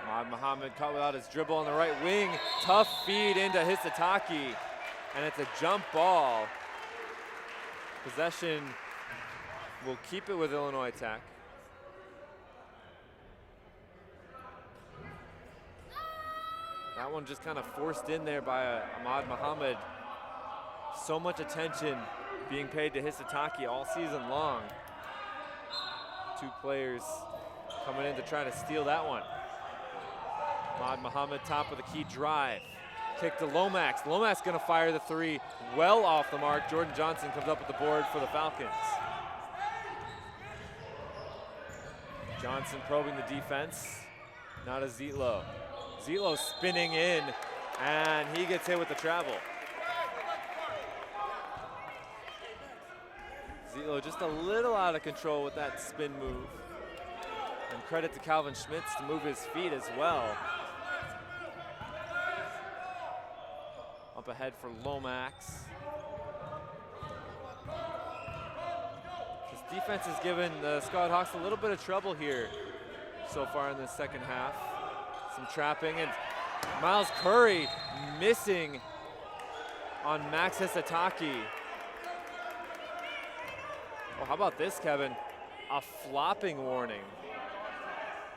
Ahmad Muhammad caught without his dribble on the right wing. Tough feed into Hisataki, and it's a jump ball. Possession will keep it with Illinois Tech. That one just kind of forced in there by Ahmad Muhammad. So much attention being paid to Hisataki all season long. Two players coming in to try to steal that one. Ahmad Muhammad, top of the key drive. Kick to Lomax. Lomax gonna fire the three well off the mark. Jordan Johnson comes up with the board for the Falcons. Johnson probing the defense. Now to Zietlow. Zietlow spinning in, and he gets hit with the travel. Zietlow just a little out of control with that spin move. And credit to Calvin Schmitz to move his feet as well. Up ahead for Lomax. This defense has given the Scarlet Hawks a little bit of trouble here so far in the second half. Some trapping, and Miles Curry missing on Max Hisataki. Well, how about this, Kevin? A flopping warning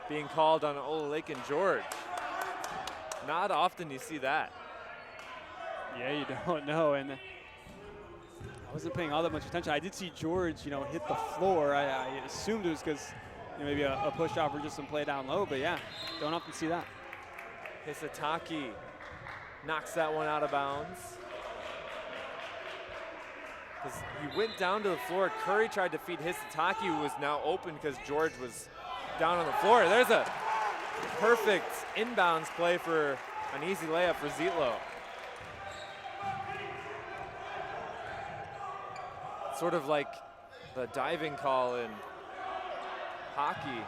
being called on Olalekan George. Not often you see that. Yeah, you don't know, and I wasn't paying all that much attention. I did see George, hit the floor. I assumed it was because maybe a push off or just some play down low, but yeah, don't often see that. Hisataki knocks that one out of bounds. Because he went down to the floor. Curry tried to feed Hisataki, who was now open because George was down on the floor. There's a perfect inbounds play for an easy layup for Zietlow. Sort of like the diving call in hockey.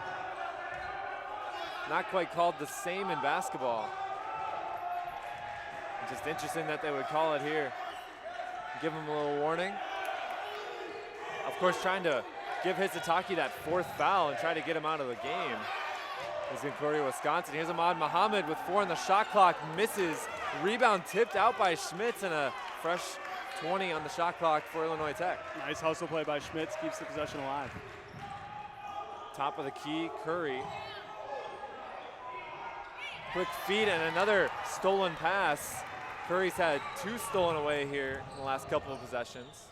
Not quite called the same in basketball. Just interesting that they would call it here. Give him a little warning. Of course, trying to give Hisataki that fourth foul and try to get him out of the game. Is Concordia, Wisconsin. Here's Ahmad Muhammad with 4 on the shot clock, misses. Rebound tipped out by Schmitz, and a fresh 20 on the shot clock for Illinois Tech. Nice hustle play by Schmitz, keeps the possession alive. Top of the key, Curry. Quick feed and another stolen pass. Curry's had 2 stolen away here in the last couple of possessions.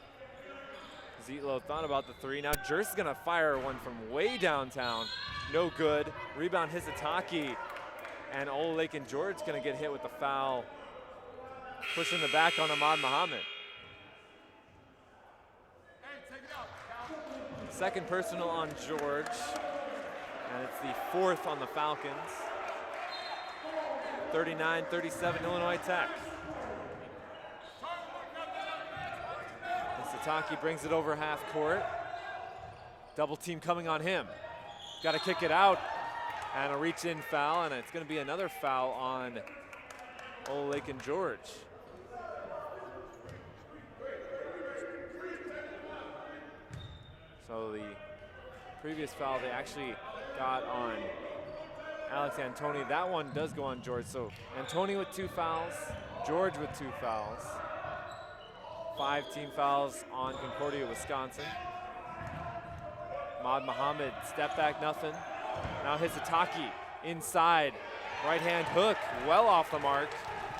Zietlow thought about the 3. Now Jerse is gonna fire one from way downtown. No good. Rebound Hisataki. And Olalekan George gonna get hit with the foul. Pushing the back on Ahmad Muhammad. Second personal on George. And it's the 4th on the Falcons. 39-37 Illinois Tech. Hisataki brings it over half court. Double team coming on him. Got to kick it out. And a reach in foul, and it's going to be another foul on Olalekan George. So the previous foul they actually got on Alex Antoni. That one does go on George. So Antoni with 2 fouls, George with 2 fouls. 5 team fouls on Concordia, Wisconsin. Ahmad Muhammad, step back, nothing. Now Hisataki inside, right hand hook, well off the mark.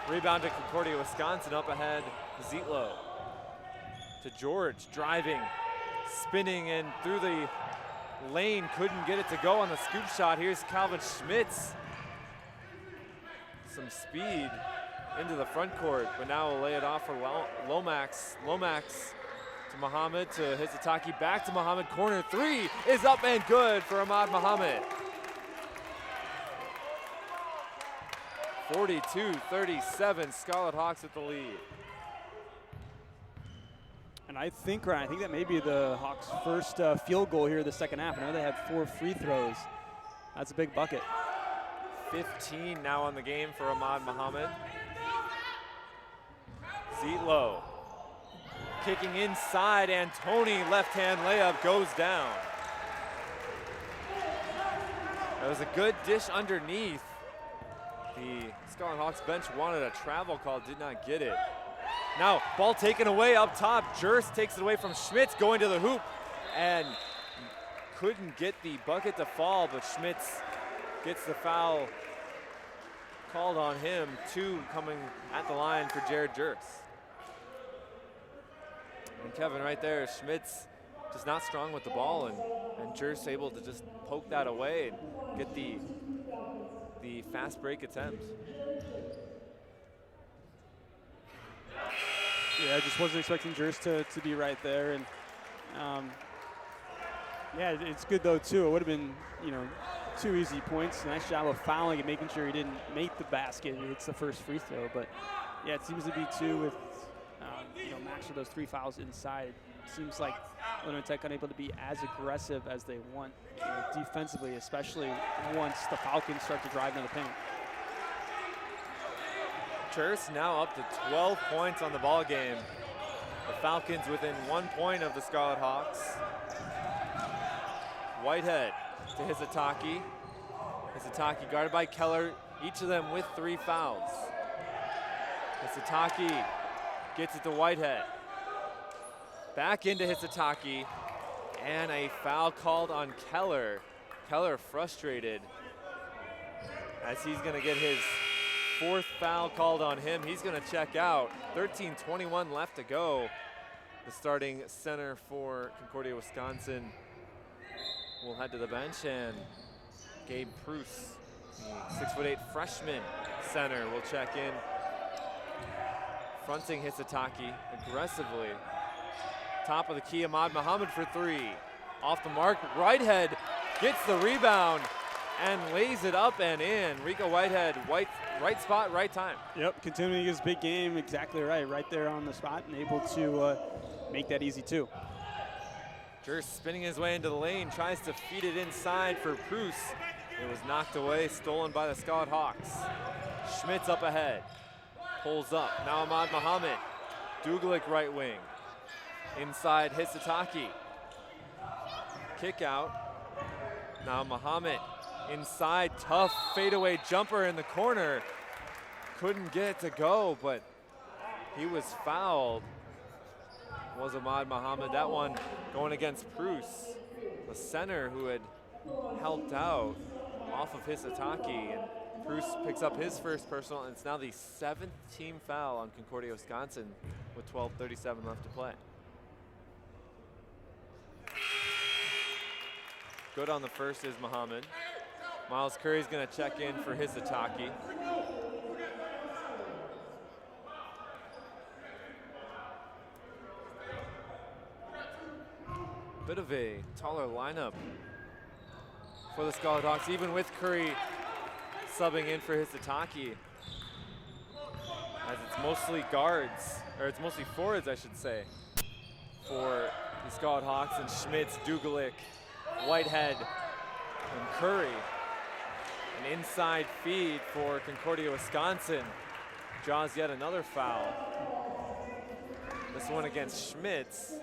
Rebound to Concordia, Wisconsin, up ahead, Zietlow. To George, driving, spinning in through the lane, couldn't get it to go on the scoop shot. Here's Calvin Schmitz. Some speed into the front court, but now we'll lay it off for Lomax. Lomax to Muhammad, to Hisataki, back to Muhammad. Corner 3 is up and good for Ahmad Muhammad. 42-37, Scarlet Hawks with the lead. And I think that may be the Hawks' first field goal here in the second half. I know they had 4 free throws. That's a big bucket. 15 now on the game for Ahmad Muhammad. Zietlow kicking inside, Antoni, left-hand layup, goes down. That was a good dish underneath. The Scarlet Hawks bench wanted a travel call, did not get it. Now, ball taken away up top. Jerse takes it away from Schmitz, going to the hoop, and couldn't get the bucket to fall, but Schmitz gets the foul called on him, 2 coming at the line for Jared Jers. And Kevin, right there, Schmitz just not strong with the ball, and Jers able to just poke that away and get the fast break attempt. Yeah, I just wasn't expecting Jers to be right there, and yeah, it's good though too. It would have been, 2 easy points. Nice job of fouling and making sure he didn't make the basket. He hits the first free throw, but yeah, it seems to be 2 with Max with those 3 fouls inside. Seems like Illinois Tech unable to be as aggressive as they want defensively, especially once the Falcons start to drive into the paint. Jers now up to 12 points on the ball game. The Falcons within 1 point of the Scarlet Hawks. Whitehead to Hisataki. Hisataki guarded by Keller, each of them with 3 fouls. Hisataki gets it to Whitehead. Back into Hisataki, and a foul called on Keller. Keller frustrated as he's gonna get his 4th foul called on him. He's gonna check out. 13:21 left to go. The starting center for Concordia, Wisconsin will head to the bench, and Gabe Pruce, the 6'8" freshman center, will check in. Fronting Hisataki aggressively. Top of the key, Ahmad Muhammad for 3. Off the mark, Whitehead gets the rebound and lays it up and in. Rico Whitehead, right spot, right time. Yep, continuing his big game, exactly right there on the spot, and able to make that easy too. Jers spinning his way into the lane, tries to feed it inside for Pruce. It was knocked away, stolen by the Scarlet Hawks. Schmitz up ahead, pulls up, now Ahmad Muhammad. Dugalik right wing. Inside Hisataki. Kick out. Now Muhammad inside, tough fadeaway jumper in the corner. Couldn't get it to go, but he was fouled. Was Ahmad Muhammad. That one going against Pruce, the center who had helped out off of Hisataki. And Pruce picks up his first personal, and it's now the 7th team foul on Concordia, Wisconsin with 12:37 left to play. Good on the first is Muhammad. Miles Curry's gonna check in for Hisataki. Bit of a taller lineup for the Scarlet Hawks, even with Curry subbing in for Hisataki. As it's mostly guards, or it's mostly forwards, I should say, for the Scarlet Hawks, and Schmitz, Dugalik, Whitehead, and Curry. An inside feed for Concordia, Wisconsin. Draws yet another foul. This one against Schmitz.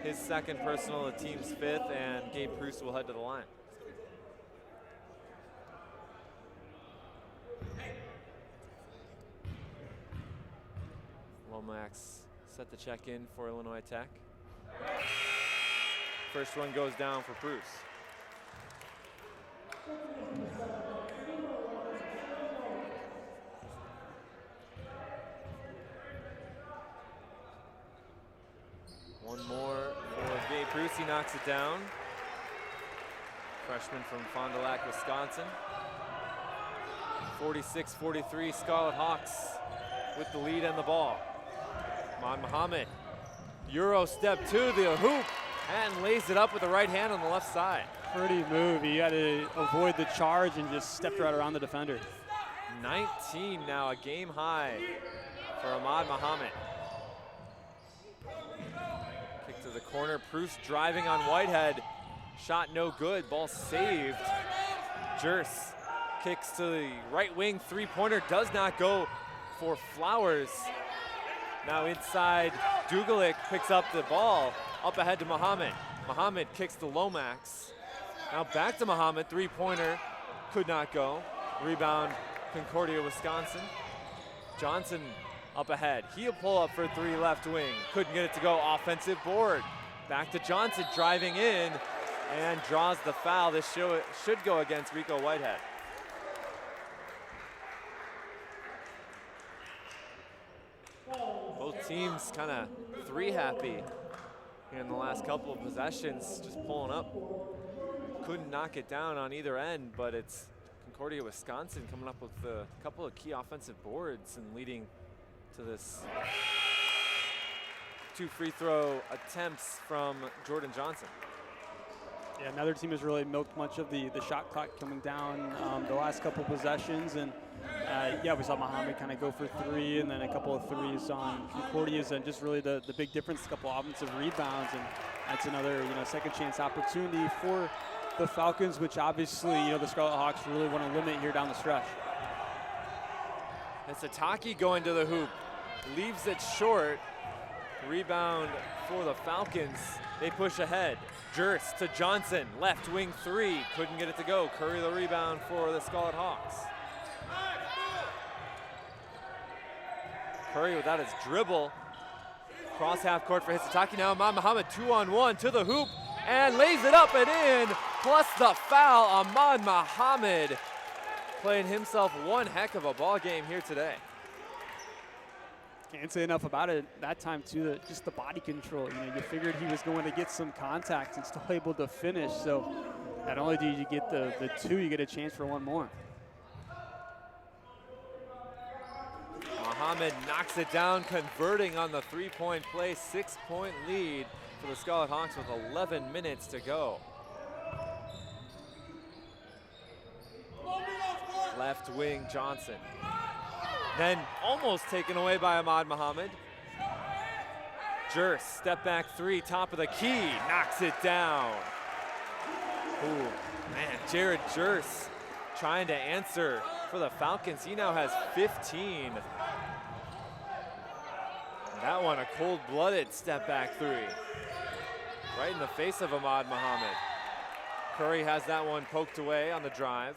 His 2nd personal, the team's 5th, and Gabe Pruce will head to the line. Lomax set the check in for Illinois Tech. First one goes down for Pruce. One more for Gabe Pruce, he knocks it down. Freshman from Fond du Lac, Wisconsin. 46-43, Scarlet Hawks with the lead and the ball. Ahmad Muhammad, Euro step to the hoop, and lays it up with the right hand on the left side. Pretty move. He had to avoid the charge and just stepped right around the defender. 19 now, a game high for Ahmad Muhammad. Kick to the corner, Pruce driving on Whitehead. Shot no good, ball saved. Jers kicks to the right wing, 3-pointer does not go for Flowers. Now inside, Dugalik picks up the ball, up ahead to Muhammad. Muhammad kicks to Lomax. Now back to Muhammad, 3-pointer, could not go. Rebound, Concordia, Wisconsin. Johnson up ahead. He'll pull up for 3 left wing. Couldn't get it to go, offensive board. Back to Johnson, driving in, and draws the foul. This should go against Rico Whitehead. teams kind of three happy in the last couple of possessions, just pulling up. Couldn't knock it down on either end, but it's Concordia, Wisconsin coming up with a couple of key offensive boards and leading to this 2 free throw attempts from Jordan Johnson. Yeah, neither team has really milked much of the shot clock coming down the last couple possessions, and yeah, we saw Muhammad kind of go for 3 and then a couple of threes on Concordia's, and just really the big difference, a couple offensive rebounds, and that's another second chance opportunity for the Falcons, which obviously the Scarlet Hawks really want to limit here down the stretch. It's Ataki going to the hoop, leaves it short. Rebound for the Falcons. They push ahead. Jurst to Johnson, left wing 3, couldn't get it to go. Curry the rebound for the Scarlet Hawks. Curry without his dribble. Cross half court for Hisataki. Now Ahmad Muhammad 2-on-1 to the hoop and lays it up and in, plus the foul. Ahmad Muhammad playing himself one heck of a ball game here today. Can't say enough about it that time too, just the body control. You figured he was going to get some contact and still able to finish. So not only do you get the 2, you get a chance for 1 more. Muhammad knocks it down, converting on the 3-point play. 6-point lead for the Scarlet Hawks with 11 minutes to go. Left wing Johnson. Then almost taken away by Ahmad Muhammad. Jurst, step back 3, top of the key, knocks it down. Ooh, man, Jared Jurst trying to answer for the Falcons. He now has 15. And that one, a cold-blooded step back 3. Right in the face of Ahmad Muhammad. Curry has that one poked away on the drive.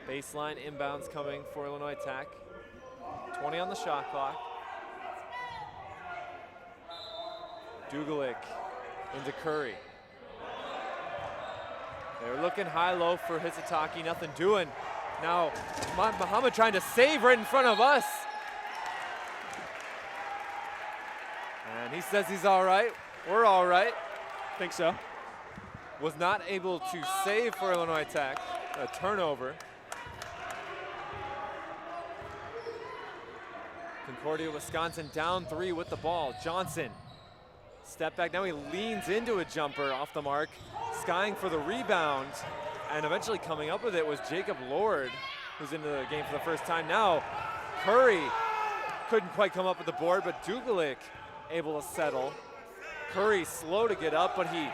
Baseline inbounds coming for Illinois Tech. 20 on the shot clock. Dugalik into Curry. They're looking high-low for Hisataki, nothing doing. Now, Muhammad trying to save right in front of us. And he says he's all right. We're all right. Think so. Was not able to save for Illinois Tech. A turnover. Concordia, Wisconsin down 3 with the ball. Johnson, step back. Now he leans into a jumper off the mark, skying for the rebound, and eventually coming up with it was Jacob Lord, who's into the game for the first time now. Curry couldn't quite come up with the board, but Dugalik able to settle. Curry slow to get up, but he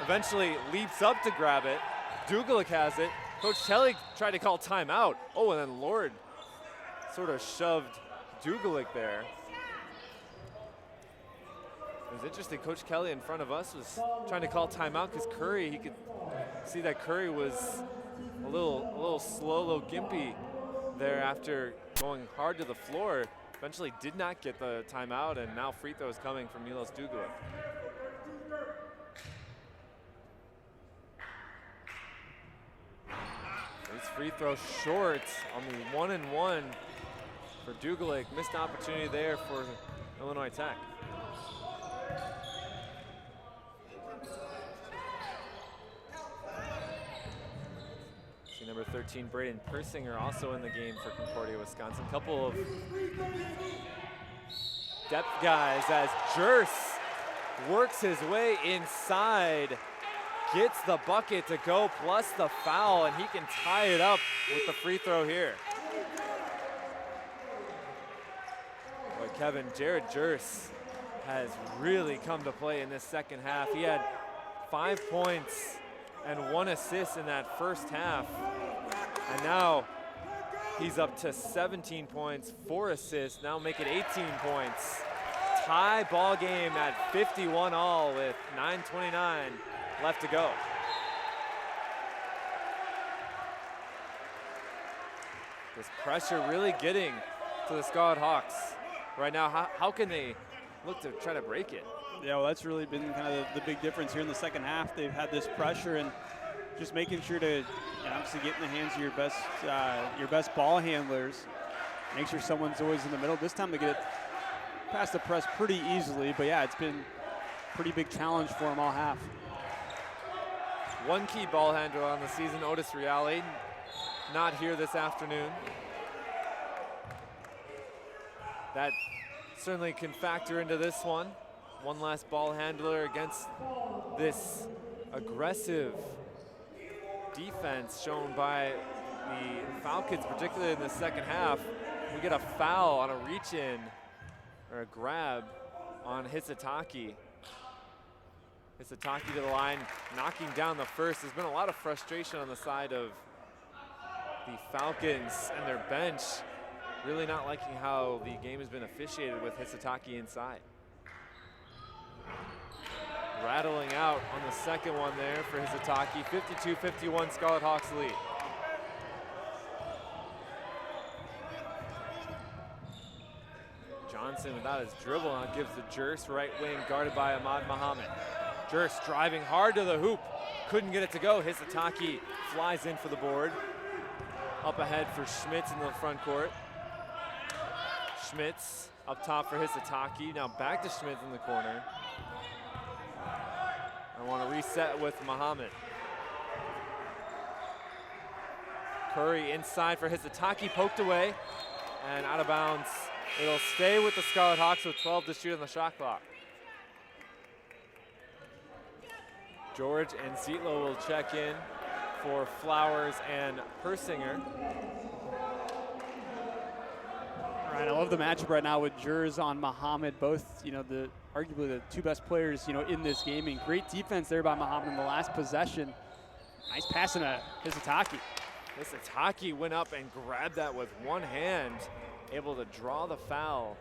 eventually leaps up to grab it. Dugalik has it. Coach Kelly tried to call timeout. Oh, and then Lord sort of shoved Dugalik there. It was interesting, Coach Kelly in front of us was trying to call timeout because Curry, he could see that Curry was a little slow, a little gimpy there after going hard to the floor. Eventually did not get the timeout, and now free throws coming from Milos Dugalik. These free throws short on the 1-and-1 for Dugalik. Missed opportunity there for Illinois Tech. See number 13, Braden Persinger, also in the game for Concordia, Wisconsin. Couple of depth guys as Jurst works his way inside, gets the bucket to go, plus the foul, and he can tie it up with the free throw here. Boy, Kevin, Jared Jurst has really come to play in this second half. He had 5 points and 1 assist in that first half. And now he's up to 17 points, 4 assists, now make it 18 points. Tie ball game at 51 all with 9:29 left to go. This pressure really getting to the Scarlet Hawks right now. How can they look to try to break it? Yeah, well, that's really been kind of the big difference here in the second half. They've had this pressure and just making sure to obviously get in the hands of your best ball handlers make sure someone's always in the middle. This time they get it past the press pretty easily, but yeah, it's been a pretty big challenge for them all half. One key ball handler on the season, Otis Reale, not here this afternoon. That certainly can factor into this one. One last ball handler against this aggressive defense shown by the Falcons, particularly in the second half. We get a foul on a reach-in or a grab on Hisataki. Hisataki to the line, knocking down the first. There's been a lot of frustration on the side of the Falcons and their bench, really not liking how the game has been officiated with Hisataki inside. Rattling out on the second one there for Hisataki. 52-51, Scarlet Hawks lead. Johnson without his dribble now gives the Jers right wing, guarded by Ahmad Mohammed. Jers driving hard to the hoop, couldn't get it to go. Hisataki flies in for the board. Up ahead for Schmitz in the front court. Schmitz up top for Hisataki, now back to Schmitz in the corner. I want to reset with Mohammed. Curry inside for Hisataki, poked away and out of bounds. It'll stay with the Scarlet Hawks with 12 to shoot on the shot clock. George and Zietlow will check in for Flowers and Persinger. All right, I love the matchup right now with Jers on Mohammed, both, arguably the two best players, in this game. And great defense there by Mohammed in the last possession. Nice passing to Hisataki. Hisataki went up and grabbed that with one hand, able to draw the foul.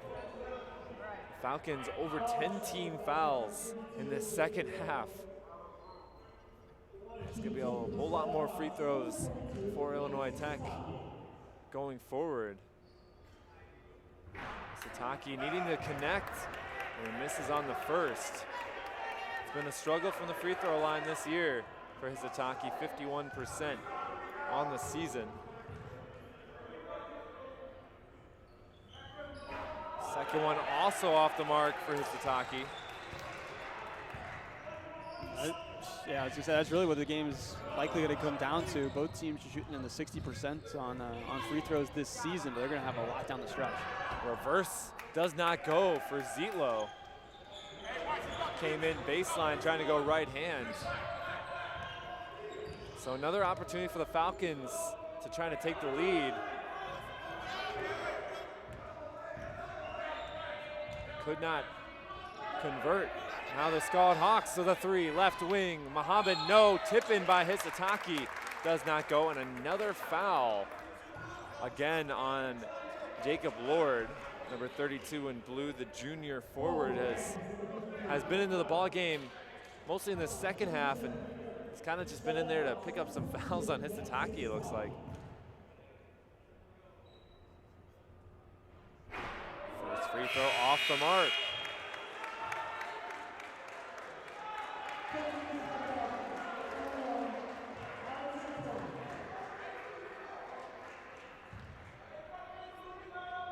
Falcons over 10 team fouls in this second half. It's gonna be a whole lot more free throws for Illinois Tech going forward. Hisataki needing to connect and misses on the first. It's been a struggle from the free throw line this year for Hisataki, 51% on the season. Second one also off the mark for Hisataki. Yeah, as you said, that's really what the game is likely going to come down to. Both teams are shooting in the 60% on free throws this season, but they're going to have a lot down the stretch. Reverse does not go for Zietlow. Came in baseline trying to go right hand. So another opportunity for the Falcons to try to take the lead. Could not convert. Now the Scarlet Hawks to the three, left wing. Mohammed, no, tip in by Hisataki. Does not go, and another foul. Again on Jacob Lord, number 32 in blue, the junior forward, has been into the ball game mostly in the second half, and it's kind of just been in there to pick up some fouls on Hisataki, it looks like. First free throw off the mark.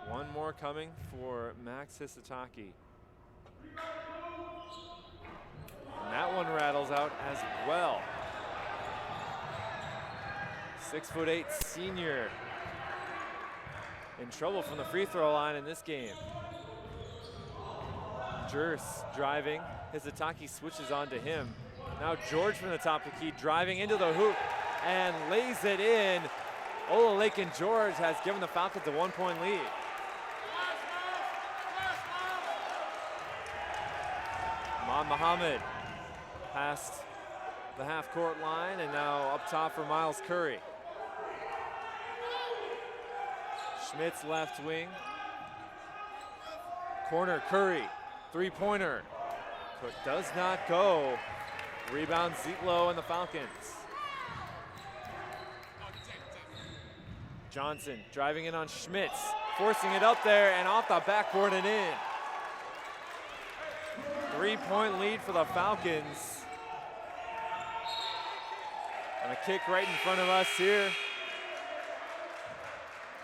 One more coming for Max Hisataki. And that one rattles out as well. 6'8" senior in trouble from the free throw line in this game. Jers driving. Hisataki switches on to him. Now George from the top of the key driving into the hoop and lays it in. Olalekan George has given the Falcons a 1-point lead. Mohammed past the half-court line and now up top for Miles Curry. Schmitz left wing. Corner Curry, three-pointer. But does not go. Rebound Zietlow and the Falcons. Johnson driving in on Schmitz, forcing it up there and off the backboard and in. 3-point lead for the Falcons. And a kick right in front of us here.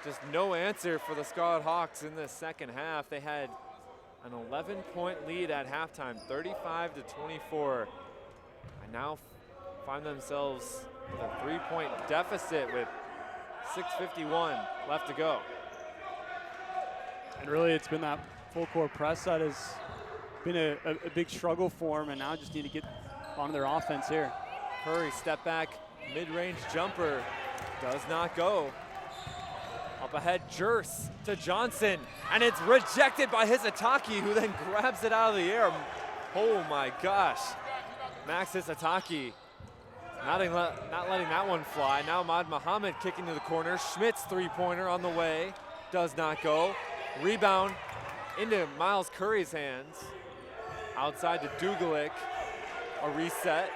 just no answer for the Scarlet Hawks in the second half. They had an 11-point lead at halftime, 35-24, and now find themselves with a 3-point deficit with 6:51 left to go. And really, it's been that full court press that has been a big struggle for them, and now just need to get onto their offense here. Curry, step back, mid-range jumper, does not go. Up ahead, Jers to Johnson, and it's rejected by Hisataki, who then grabs it out of the air. Oh my gosh. Max Hisataki not letting that one fly. Now Ahmad Muhammad kicking to the corner. Schmidt's three-pointer on the way, does not go. Rebound into Miles Curry's hands. Outside to Dugalic, a reset.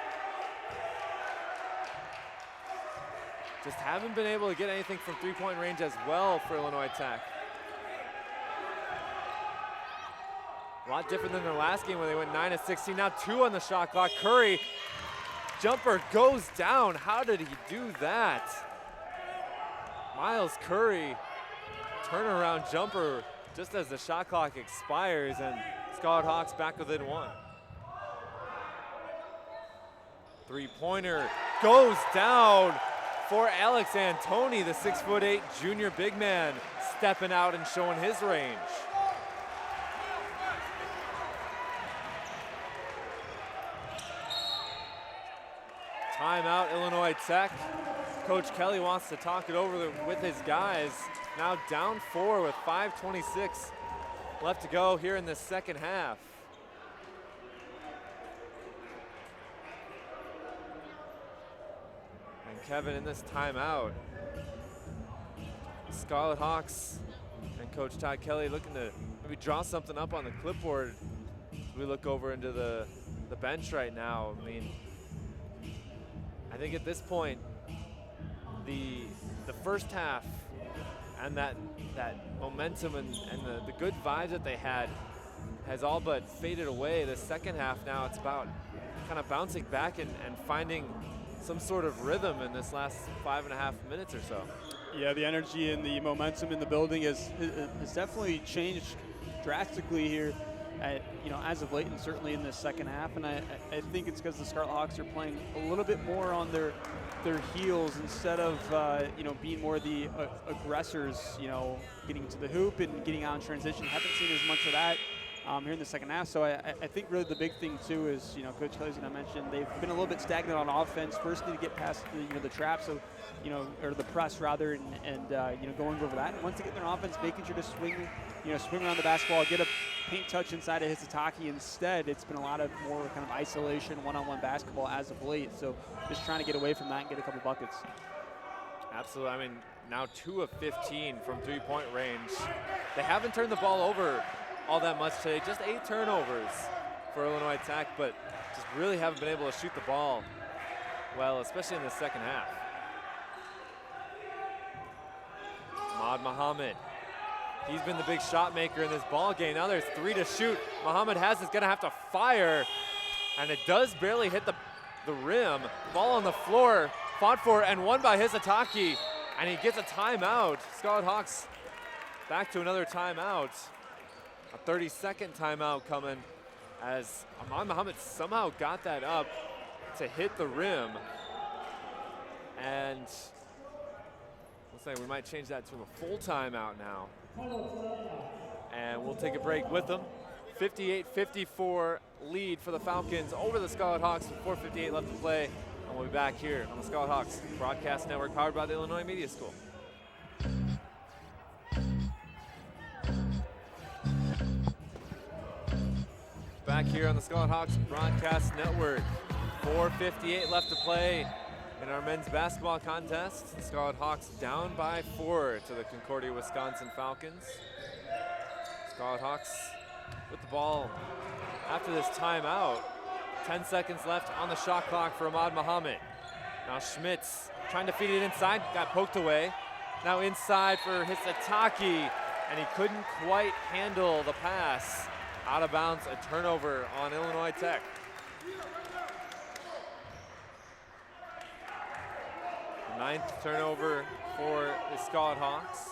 Just haven't been able to get anything from three-point range as well for Illinois Tech. A lot different than their last game where they went 9 of 16, now 2 on the shot clock. Curry, jumper goes down. How did he do that? Miles Curry, turnaround jumper just as the shot clock expires, and Scarlet Hawks back within 1. Three-pointer goes down for Alex Antoni, the 6'8" junior big man, stepping out and showing his range. Timeout, Illinois Tech. Coach Kelly wants to talk it over with his guys. Now down 4 with 5:26 left to go here in the second half. And Kevin, in this timeout, Scarlet Hawks and Coach Todd Kelly looking to maybe draw something up on the clipboard as we look over into the bench right now. I mean, I think at this point, the first half and that momentum and the good vibes that they had has all but faded away. The second half now, it's about kind of bouncing back and finding some sort of rhythm in this last 5.5 minutes or so. Yeah, the energy and the momentum in the building has definitely changed drastically here, as of late, and certainly in the second half. And I think it's because the Scarlet Hawks are playing a little bit more on their heels instead of being more the aggressors, getting to the hoop and getting out in transition. Haven't seen as much of that here in the second half. So I think really the big thing too is, Coach Kelly's going to mention they've been a little bit stagnant on offense. First, need to get past the trap, so or the press rather, and going over that. And once they get in their offense, making sure to swing around the basketball, get a paint touch inside of Hisataki. Instead, it's been a lot of more kind of isolation, one-on-one basketball as of late. So just trying to get away from that and get a couple buckets. Absolutely. I mean, now 2 of 15 from three-point range. They haven't turned the ball over all that much today. Just 8 turnovers for Illinois Tech, but just really haven't been able to shoot the ball well, especially in the second half. Ahmad Muhammad. He's been the big shot maker in this ball game. Now there's 3 to shoot. Muhammad is going to have to fire, and it does barely hit the rim. Ball on the floor, fought for and won by Hisataki, and he gets a timeout. Scarlet Hawks back to another timeout. A 30-second timeout coming as Ahmad Muhammad somehow got that up to hit the rim. And looks like we might change that to a full timeout now. And we'll take a break with them. 58-54 lead for the Falcons over the Scarlet Hawks with 4:58 left to play. And we'll be back here on the Scarlet Hawks Broadcast Network, powered by the Illinois Media School. Back here on the Scarlet Hawks Broadcast Network. 4:58 left to play in our men's basketball contest. The Scarlet Hawks down by 4 to the Concordia, Wisconsin Falcons. Scarlet Hawks with the ball after this timeout. 10 seconds left on the shot clock for Ahmad Muhammad. Now Schmitz trying to feed it inside, got poked away. Now inside for Hisataki, and he couldn't quite handle the pass. Out of bounds, a turnover on Illinois Tech. The 9th turnover for the Scarlet Hawks.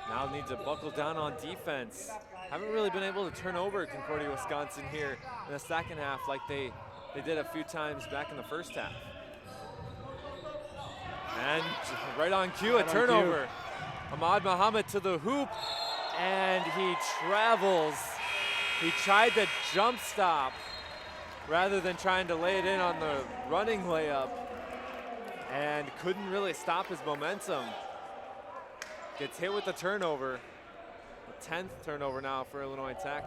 Now need to buckle down on defense. Haven't really been able to turn over Concordia, Wisconsin here in the second half like they did a few times back in the first half. And right on cue, a turnover. Ahmad Muhammad to the hoop, and he travels. He tried to jump stop rather than trying to lay it in on the running layup, and couldn't really stop his momentum. Gets hit with the turnover. The 10th turnover now for Illinois Tech.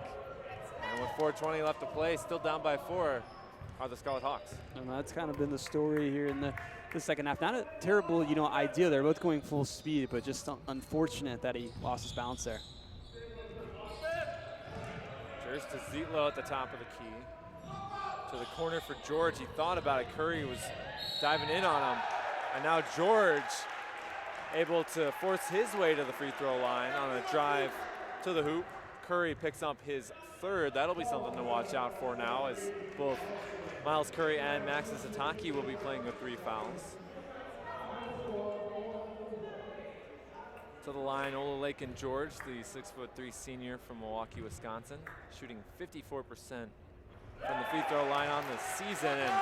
And with 4:20 left to play, still down by 4 are the Scarlet Hawks. And that's kind of been the story here in the second half. Not a terrible, idea. They're both going full speed, but just unfortunate that he lost his balance there. Here's to Zietlow at the top of the key. To the corner for George. He thought about it. Curry was diving in on him. And now George able to force his way to the free throw line on a drive to the hoop. Curry picks up his 3rd. That'll be something to watch out for now, as both Miles Curry and Max Sataki will be playing with 3 fouls. To the line, Ola and George, the 6'3" senior from Milwaukee, Wisconsin, shooting 54% from the free throw line on the season, and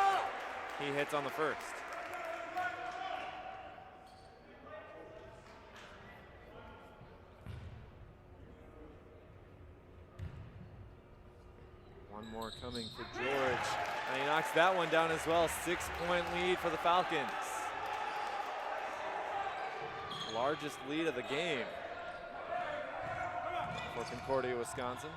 he hits on the first. One more coming for George, and he knocks that one down as well. 6-point lead for the Falcons. Largest lead of the game for Concordia, Wisconsin.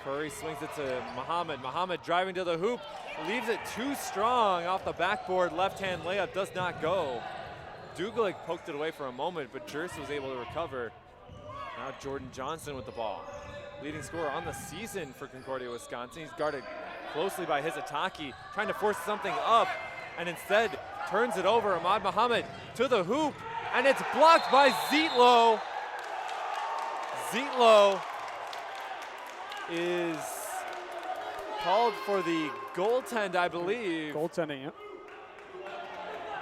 Curry swings it to Muhammad. Muhammad driving to the hoop, leaves it too strong off the backboard. Left-hand layup does not go. Dugalik poked it away for a moment, but Jers was able to recover. Now Jordan Johnson with the ball. Leading scorer on the season for Concordia, Wisconsin. He's guarded closely by Hizataki, trying to force something up, and instead turns it over. Ahmad Muhammad to the hoop, and it's blocked by Zietlow. Zietlow is called for the goaltend, I believe. Goaltending, yeah.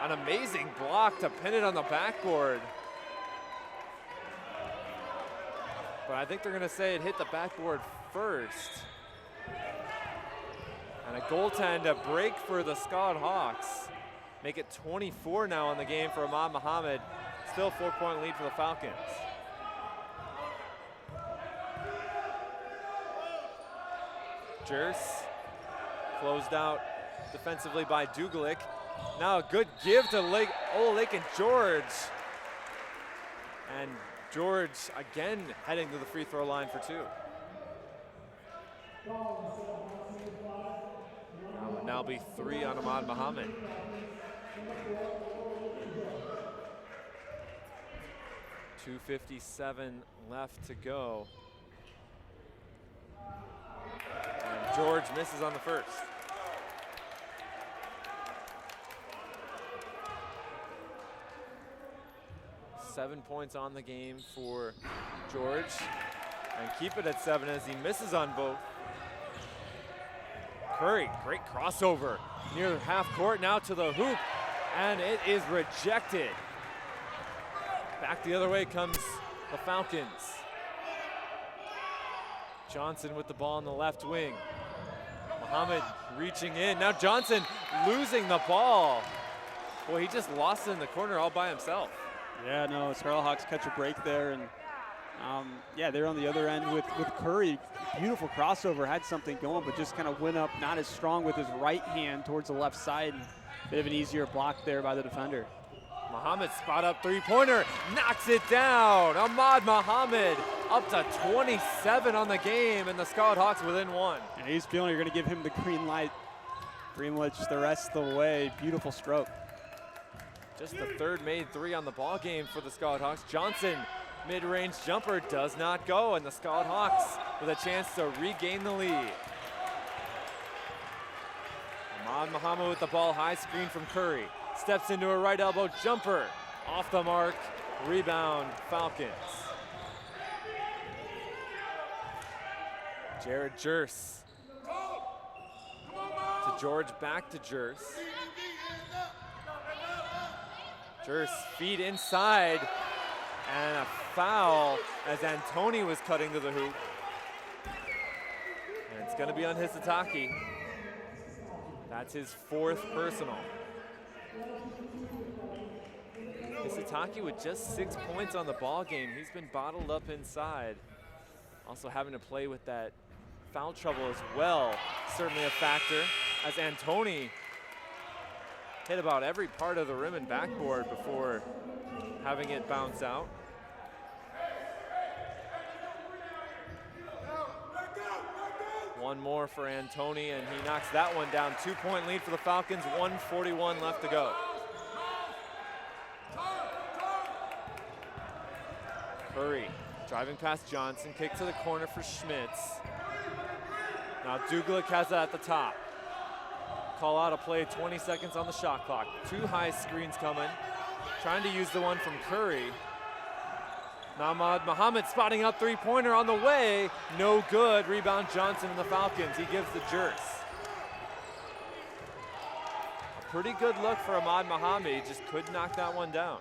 An amazing block to pin it on the backboard. But I think they're gonna say it hit the backboard first. And a goaltend, a break for the Scarlet Hawks. Make it 24 now on the game for Ahmad Muhammad. Still 4-point lead for the Falcons. Jers closed out defensively by Dugalik. Now a good give to Ola and George. And George again heading to the free throw line for 2. That would now be 3 on Ahmad Muhammad. .257 left to go. And George misses on the first. Seven points on the game for George, and keep it at 7 as he misses on both. Curry, great crossover near half court, now to the hoop, and it is rejected. Back the other way comes the Falcons. Johnson with the ball on the left wing. Muhammad reaching in, now Johnson losing the ball. Boy, he just lost it in the corner all by himself. Yeah, no, Scarlet Hawks catch a break there, and yeah, they're on the other end with Curry. Beautiful crossover, had something going, but just kind of went up not as strong with his right hand towards the left side. And bit of an easier block there by the defender. Muhammad spot up 3-pointer, knocks it down. Ahmad Muhammad up to 27 on the game, and the Scarlet Hawks within 1. And he's feeling you're going to give him the green light pretty much the rest of the way. Beautiful stroke. Just the 3rd made 3 on the ball game for the Scarlet Hawks. Johnson, mid-range jumper does not go, and the Scarlet Hawks with a chance to regain the lead. Ahmad Muhammad with the ball, high screen from Curry. Steps into a right elbow jumper, off the mark, rebound Falcons. Jared Jers. To George, back to Jers. Jers feed inside, And a foul as Antoni was cutting to the hoop. And it's going to be on Hisataki. That's his 4th personal. Hisataki with just 6 points on the ball game. He's been bottled up inside. Also having to play with that foul trouble as well. Certainly a factor as Antoni hit about every part of the rim and backboard before having it bounce out. One more for Antoni, and he knocks that one down. 2-point lead for the Falcons, 1:41 left to go. Curry driving past Johnson, kick to the corner for Schmitz. Now Duglick has it at the top. Call out a play, 20 seconds on the shot clock. 2 high screens coming. Trying to use the one from Curry. Ahmad Muhammad spotting up 3-pointer on the way. No good. Rebound Johnson and the Falcons. He gives the Jers. A pretty good look for Ahmad Muhammad. He just couldn't knock that one down.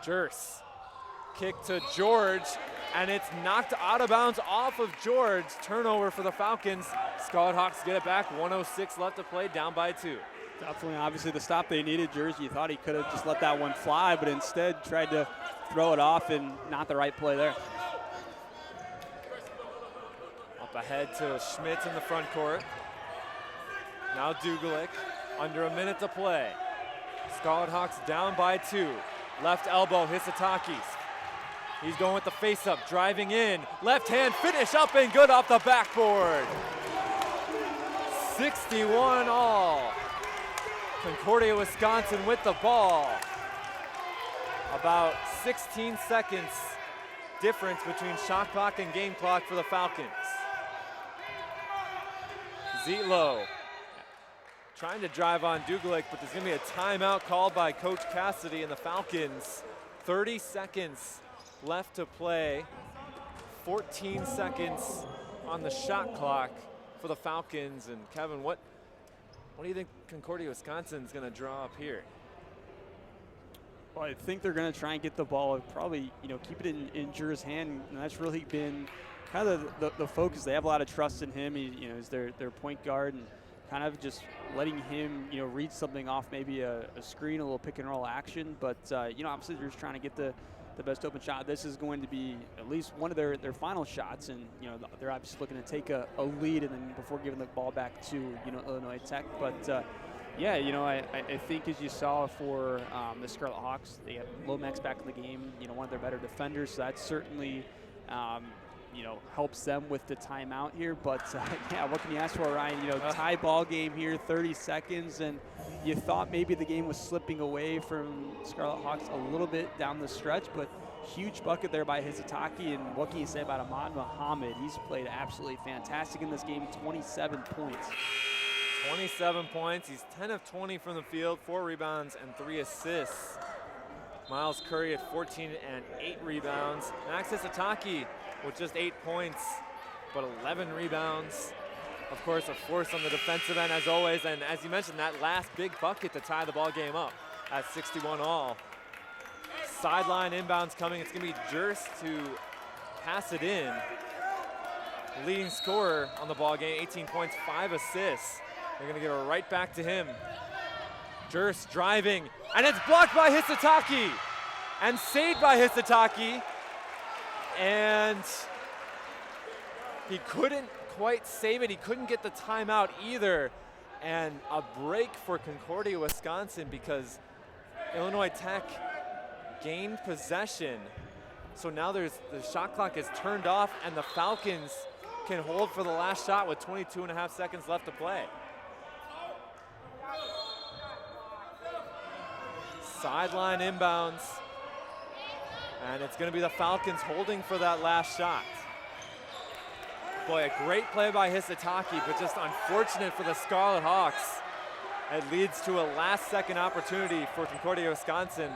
Jers. Kick to George, and it's knocked out of bounds off of George. Turnover for the Falcons. Scarlet Hawks get it back. 1:06 left to play, down by 2. Definitely, obviously, the stop they needed. Jersey, you thought he could have just let that one fly, but instead tried to throw it off, and not the right play there. Up ahead to Schmitz in the front court. Now Duglick, under a minute to play. Scarlet Hawks down by 2. Left elbow, Hisataki's. He's going with the face-up, driving in. Left hand finish up and good off the backboard. 61 all. Concordia, Wisconsin with the ball. About 16 seconds difference between shot clock and game clock for the Falcons. Zietlow trying to drive on Duglick, but there's going to be a timeout called by Coach Cassidy and the Falcons. 30 seconds left to play. 14 seconds on the shot clock for the Falcons. And Kevin, what do you think Concordia, Wisconsin's going to draw up here? Well, I think they're going to try and get the ball, probably, keep it in Jur's hand, and that's really been kind of the focus. They have a lot of trust in him. He, is their point guard, and kind of just letting him, read something off, maybe a screen, a little pick and roll action. But obviously they're just trying to get the best open shot. This is going to be at least one of their final shots, and they're obviously looking to take a lead, and then before giving the ball back to Illinois Tech. But yeah, I think as you saw for the Scarlet Hawks, they have Lomax back in the game. One of their better defenders, so that certainly helps them with the timeout here. But yeah, what can you ask for, Ryan? Tie ball game here, 30 seconds, and you thought maybe the game was slipping away from Scarlet Hawks a little bit down the stretch, but huge bucket there by Hisataki. And what can you say about Ahmad Muhammad? He's played absolutely fantastic in this game, 27 points. 27 points. He's 10 of 20 from the field, 4 rebounds and 3 assists. Miles Curry at 14 and 8 rebounds. Max Hisataki with just 8 points, but 11 rebounds. Of course, a force on the defensive end as always, and as you mentioned, that last big bucket to tie the ball game up at 61 all. Sideline inbounds coming. It's going to be Jers to pass it in. Leading scorer on the ball game, 18 points, 5 assists. They're going to give it right back to him. Jers driving, and it's blocked by Hisataki and saved by Hisataki. And he couldn't quite save it. He couldn't get the timeout either. And a break for Concordia, Wisconsin, because Illinois Tech gained possession. So now the shot clock is turned off, and the Falcons can hold for the last shot with 22.5 seconds left to play. Sideline inbounds. And it's going to be the Falcons holding for that last shot. Boy, a great play by Hisataki, but just unfortunate for the Scarlet Hawks. It leads to a last-second opportunity for Concordia, Wisconsin.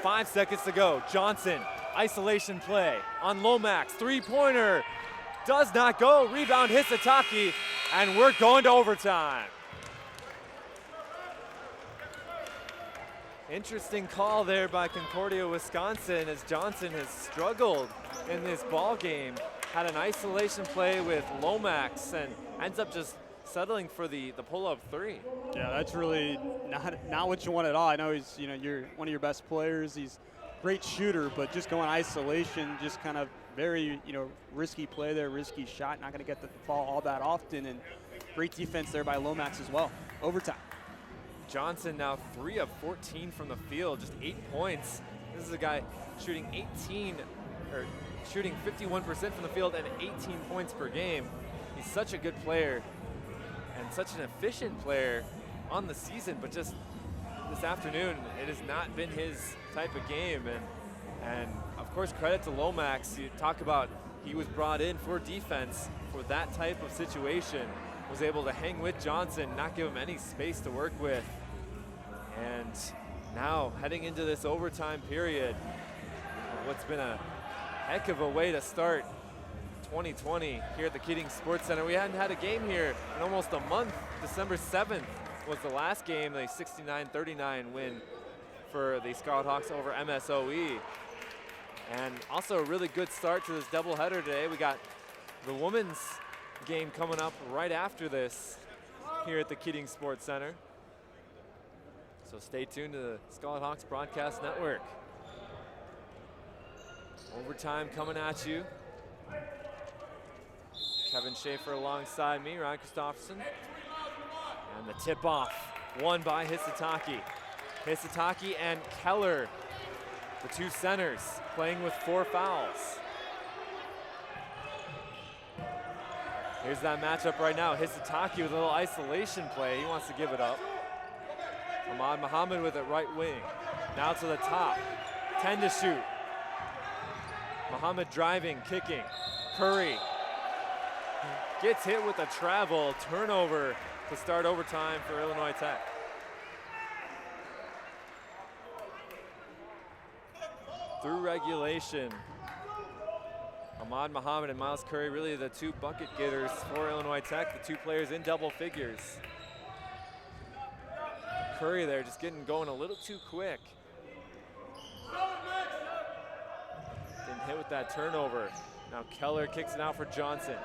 5 seconds to go. Johnson, isolation play on Lomax. Three-pointer does not go. Rebound Hisataki, and we're going to overtime. Interesting call there by Concordia, Wisconsin, as Johnson has struggled in this ball game. Had an isolation play with Lomax and ends up just settling for the pull-up three. Yeah, that's really not what you want at all. I know he's, you're one of your best players. He's a great shooter, but just going isolation, just kind of very, risky play there, risky shot. Not going to get the ball all that often, and great defense there by Lomax as well. Overtime. Johnson now 3 of 14 from the field, just 8 points. This is a guy shooting 51% from the field and 18 points per game. He's such a good player and such an efficient player on the season, but just this afternoon, it has not been his type of game. And of course, credit to Lomax. You talk about he was brought in for defense for that type of situation, was able to hang with Johnson, not give him any space to work with. And now heading into this overtime period, what's been a heck of a way to start 2020 here at the Keating Sports Center. We hadn't had a game here in almost a month. December 7th was the last game, a 69-39 win for the Scarlet Hawks over MSOE. And also a really good start to this doubleheader today. We got the women's game coming up right after this here at the Keating Sports Center. So stay tuned to the Scarlet Hawks Broadcast Network. Overtime coming at you. Kevin Schaefer alongside me, Ryan Christopherson. And the tip-off won by Hisataki. Hisataki and Keller, the two centers, playing with 4 fouls. Here's that matchup right now. Hisataki with a little isolation play. He wants to give it up. Ahmad Muhammad with it right wing. Now to the top. 10 to shoot. Muhammad driving, kicking. Curry gets hit with a travel. Turnover to start overtime for Illinois Tech. Through regulation, Ahmad Muhammad and Miles Curry really the two bucket getters for Illinois Tech, the two players in double figures. Curry there just getting going a little too quick. Getting hit with that turnover. Now Keller kicks it out for Johnson.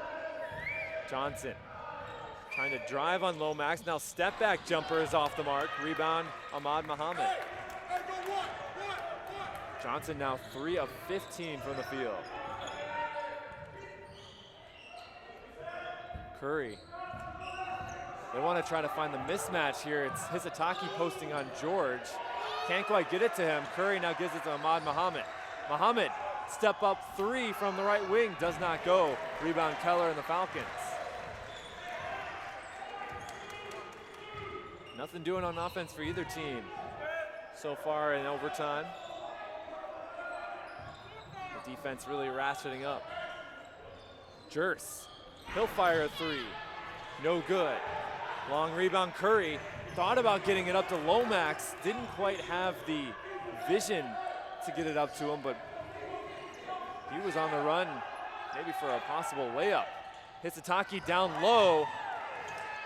Johnson trying to drive on Lomax. Now step back jumper is off the mark. Rebound Ahmad Muhammad. Johnson now 3 of 15 from the field. Curry. They want to try to find the mismatch here. It's Hisataki posting on George. Can't quite get it to him. Curry now gives it to Ahmad Muhammad. Muhammad, step up 3 from the right wing, does not go. Rebound Keller and the Falcons. Nothing doing on offense for either team so far in overtime. The defense really ratcheting up. Jers, he'll fire a 3. No good. Long rebound, Curry thought about getting it up to Lomax, didn't quite have the vision to get it up to him, but he was on the run, maybe for a possible layup. Hisataki down low,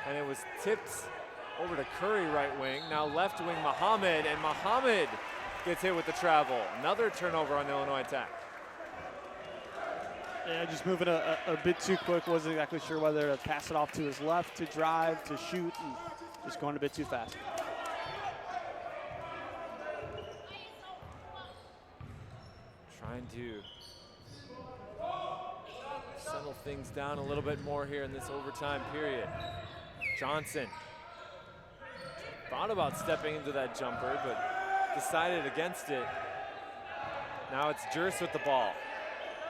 and it was tipped over to Curry right wing. Now left wing Muhammad, and Muhammad gets hit with the travel. Another turnover on Illinois Tech. Yeah, just moving a bit too quick. Wasn't exactly sure whether to pass it off to his left, to drive, to shoot, and just going a bit too fast. Trying to settle things down a little bit more here in this overtime period. Johnson thought about stepping into that jumper, but decided against it. Now it's Jers with the ball.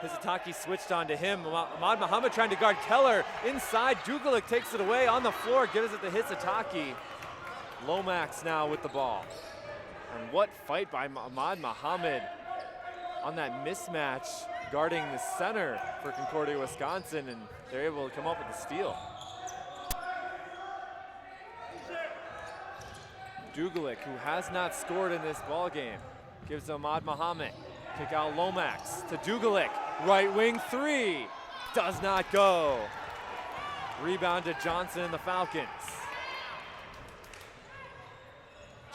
Hisataki switched on to him. Ahmad Muhammad trying to guard Keller. Inside, Dugalik takes it away on the floor, gives it to Hisataki. Lomax now with the ball. And what fight by Ahmad Muhammad on that mismatch, guarding the center for Concordia, Wisconsin, and they're able to come up with the steal. Dugalik, who has not scored in this ball game, gives Ahmad Muhammad. Kick out Lomax to Dugalik. Right wing 3. Does not go. Rebound to Johnson and the Falcons.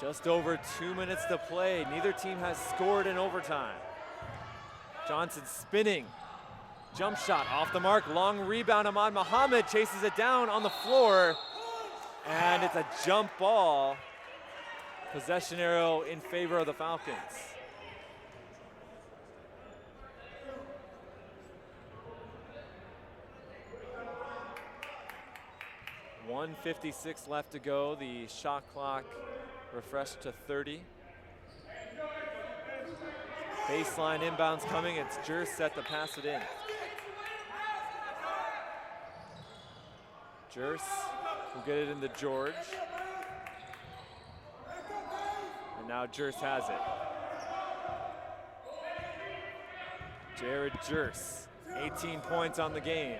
Just over 2 minutes to play. Neither team has scored in overtime. Johnson spinning. Jump shot off the mark. Long rebound. Ahmad Muhammad chases it down on the floor. And it's a jump ball. Possession arrow in favor of the Falcons. .156 left to go. The shot clock refreshed to 30. Baseline inbounds coming. It's Jers set to pass it in. Jers will get it into George. And now Jers has it. Jared Jers, 18 points on the game.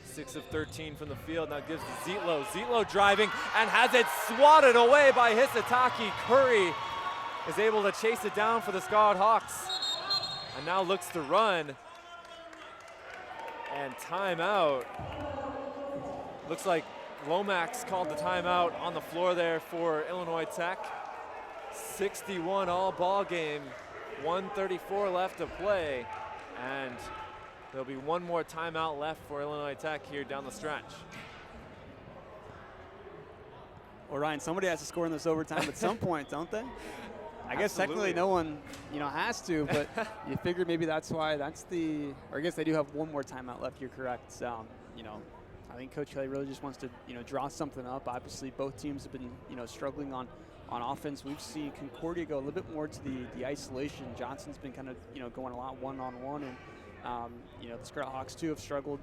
6 of 13 from the field, now gives to Zietlow. Zietlow driving and has it swatted away by Hisataki. Curry is able to chase it down for the Scarlet Hawks. And now looks to run. And timeout. Looks like Lomax called the timeout on the floor there for Illinois Tech. 61 all ball game, 1:34 left to play. And there'll be one more timeout left for Illinois Tech here down the stretch. Well, Ryan, somebody has to score in this overtime at some point, don't they? I guess Absolutely. technically no one, has to, but you figure maybe that's why or I guess they do have one more timeout left. You're correct. I think Coach Kelly really just wants to, draw something up. Obviously, both teams have been, struggling on offense. We've seen Concordia go a little bit more to the isolation. Johnson's been kind of, going a lot one-on-one, and the Scarlet Hawks too have struggled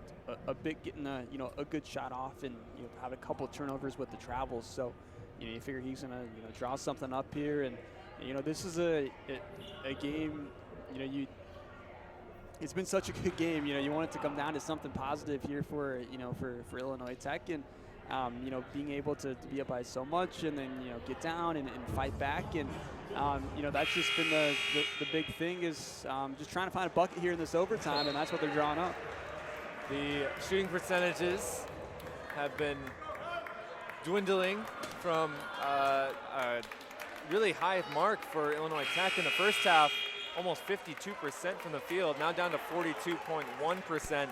a bit getting a good shot off, and have a couple of turnovers with the travels. So you figure he's gonna draw something up here, and this is a game. It's been such a good game. You want it to come down to something positive here for Illinois Tech, and being able to be up by so much, and then get down and fight back, and that's just been the big thing is just trying to find a bucket here in this overtime, and that's what they're drawing up. The shooting percentages have been dwindling from a really high mark for Illinois Tech in the first half, almost 52% from the field, now down to 42.1%.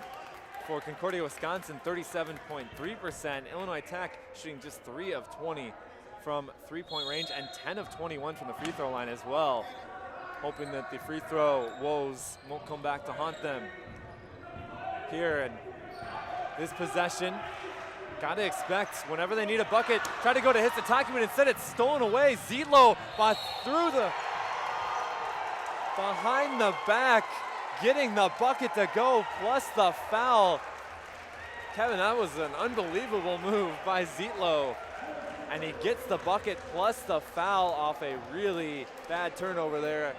For Concordia, Wisconsin, 37.3%. Illinois Tech shooting just 3 of 20 from three-point range and 10 of 21 from the free throw line as well. Hoping that the free throw woes won't come back to haunt them here. And this possession, gotta expect whenever they need a bucket, try to go to Hisataki, but instead it's stolen away. Zietlow through the behind the back, getting the bucket to go, plus the foul. Kevin, that was an unbelievable move by Zietlow. And he gets the bucket plus the foul off a really bad turnover there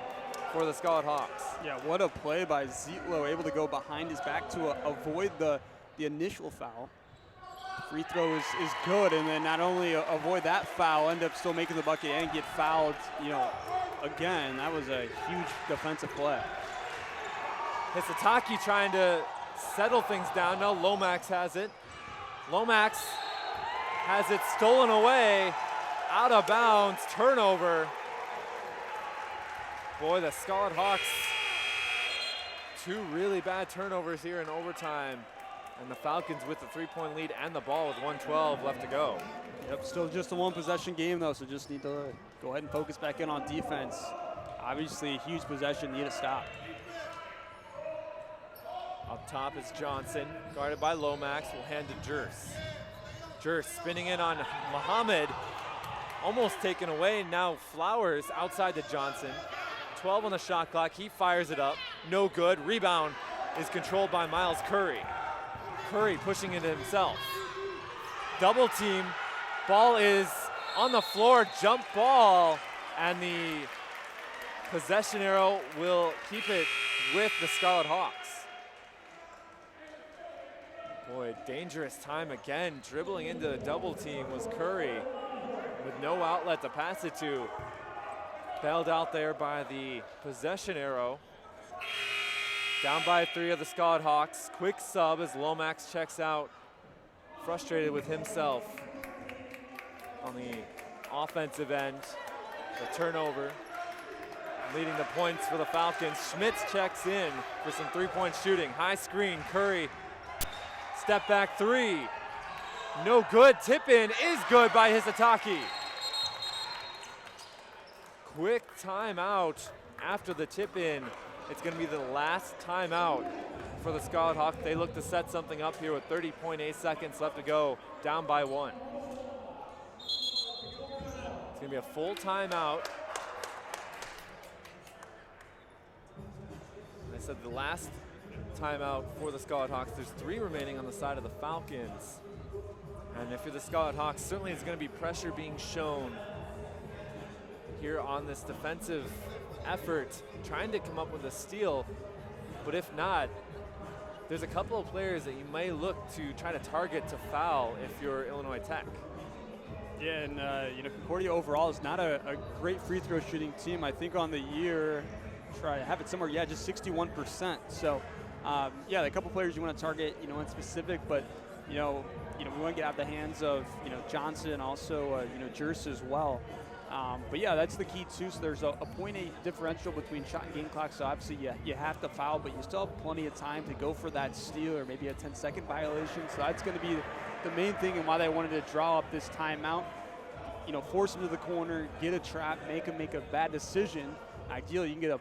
for the Scarlet Hawks. Yeah, what a play by Zietlow, able to go behind his back to avoid the initial foul. Free throw is good, and then not only avoid that foul, end up still making the bucket and get fouled, again. That was a huge defensive play. Hisataki trying to settle things down. Now Lomax has it. Lomax has it stolen away, out of bounds, turnover. Boy, the Scarlet Hawks, 2 really bad turnovers here in overtime. And the Falcons with the 3-point lead and the ball with 1:12 left to go. Yep, still just a one-possession game though, so just need to go ahead and focus back in on defense. Obviously, a huge possession, need to stop. Up top is Johnson, guarded by Lomax, will hand to Jers. Jers spinning in on Muhammad, almost taken away. Now Flowers outside to Johnson. 12 on the shot clock, he fires it up, no good. Rebound is controlled by Miles Curry. Curry pushing it himself. Double team, ball is on the floor, jump ball, and the possession arrow will keep it with the Scarlet Hawks. Boy, dangerous time again. Dribbling into the double team was Curry with no outlet to pass it to. Bailed out there by the possession arrow. Down by 3 of the Scarlet Hawks. Quick sub as Lomax checks out. Frustrated with himself on the offensive end. The turnover, leading the points for the Falcons. Schmitz checks in for some three-point shooting. High screen, Curry, step back three. No good, tip in is good by Hisataki. Quick timeout after the tip in. It's gonna be the last timeout for the Scarlet Hawks. They look to set something up here with 30.8 seconds left to go, down by 1. It's gonna be a full timeout. I said the last timeout for the Scarlet Hawks. There's 3 remaining on the side of the Falcons. And if you're the Scarlet Hawks, certainly it's gonna be pressure being shown here on this defensive effort, trying to come up with a steal. But if not, there's a couple of players that you may look to try to target to foul if you're Illinois Tech. Yeah, and Concordia overall is not a great free throw shooting team. I think on the year, try to have it somewhere, just 61%. So, yeah, a couple players you want to target, in specific, but we want to get out of the hands of Johnson, also Jers as well. But yeah, that's the key too. So there's a 0.8 differential between shot and game clock. So obviously you have to foul, but you still have plenty of time to go for that steal or maybe a 10-second violation. So that's going to be the main thing and why they wanted to draw up this timeout. Force him to the corner, get a trap, make him make a bad decision. Ideally, you can get a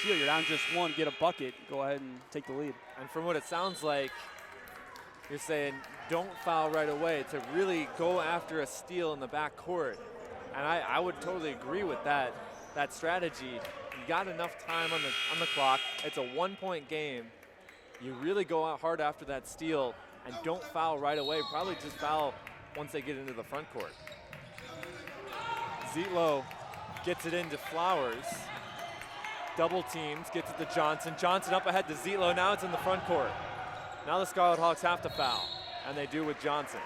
steal. You're down just 1, get a bucket, go ahead and take the lead. And from what it sounds like, you're saying don't foul right away to really go after a steal in the backcourt. And I would totally agree with that strategy. You got enough time on the clock. It's a 1-point game. You really go out hard after that steal and don't foul right away. Probably just foul once they get into the front court. Zietlow gets it into Flowers. Double teams, gets it to Johnson. Johnson up ahead to Zietlow. Now it's in the front court. Now the Scarlet Hawks have to foul, and they do with Johnson.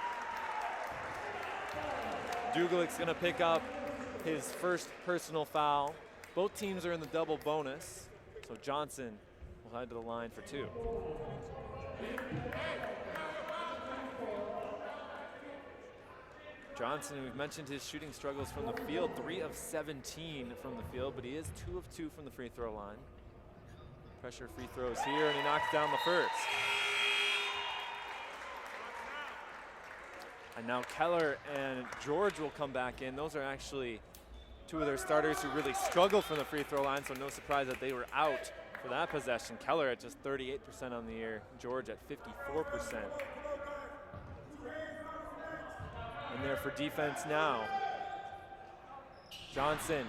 Dugalik's gonna pick up his first personal foul. Both teams are in the double bonus, so Johnson will head to the line for 2. Johnson, we've mentioned his shooting struggles from the field, 3 of 17 from the field, but he is 2 of 2 from the free throw line. Pressure free throws here, and he knocks down the first. And now Keller and George will come back in. Those are actually 2 of their starters who really struggled from the free throw line, so no surprise that they were out for that possession. Keller at just 38% on the year, George at 54%. And there for defense now. Johnson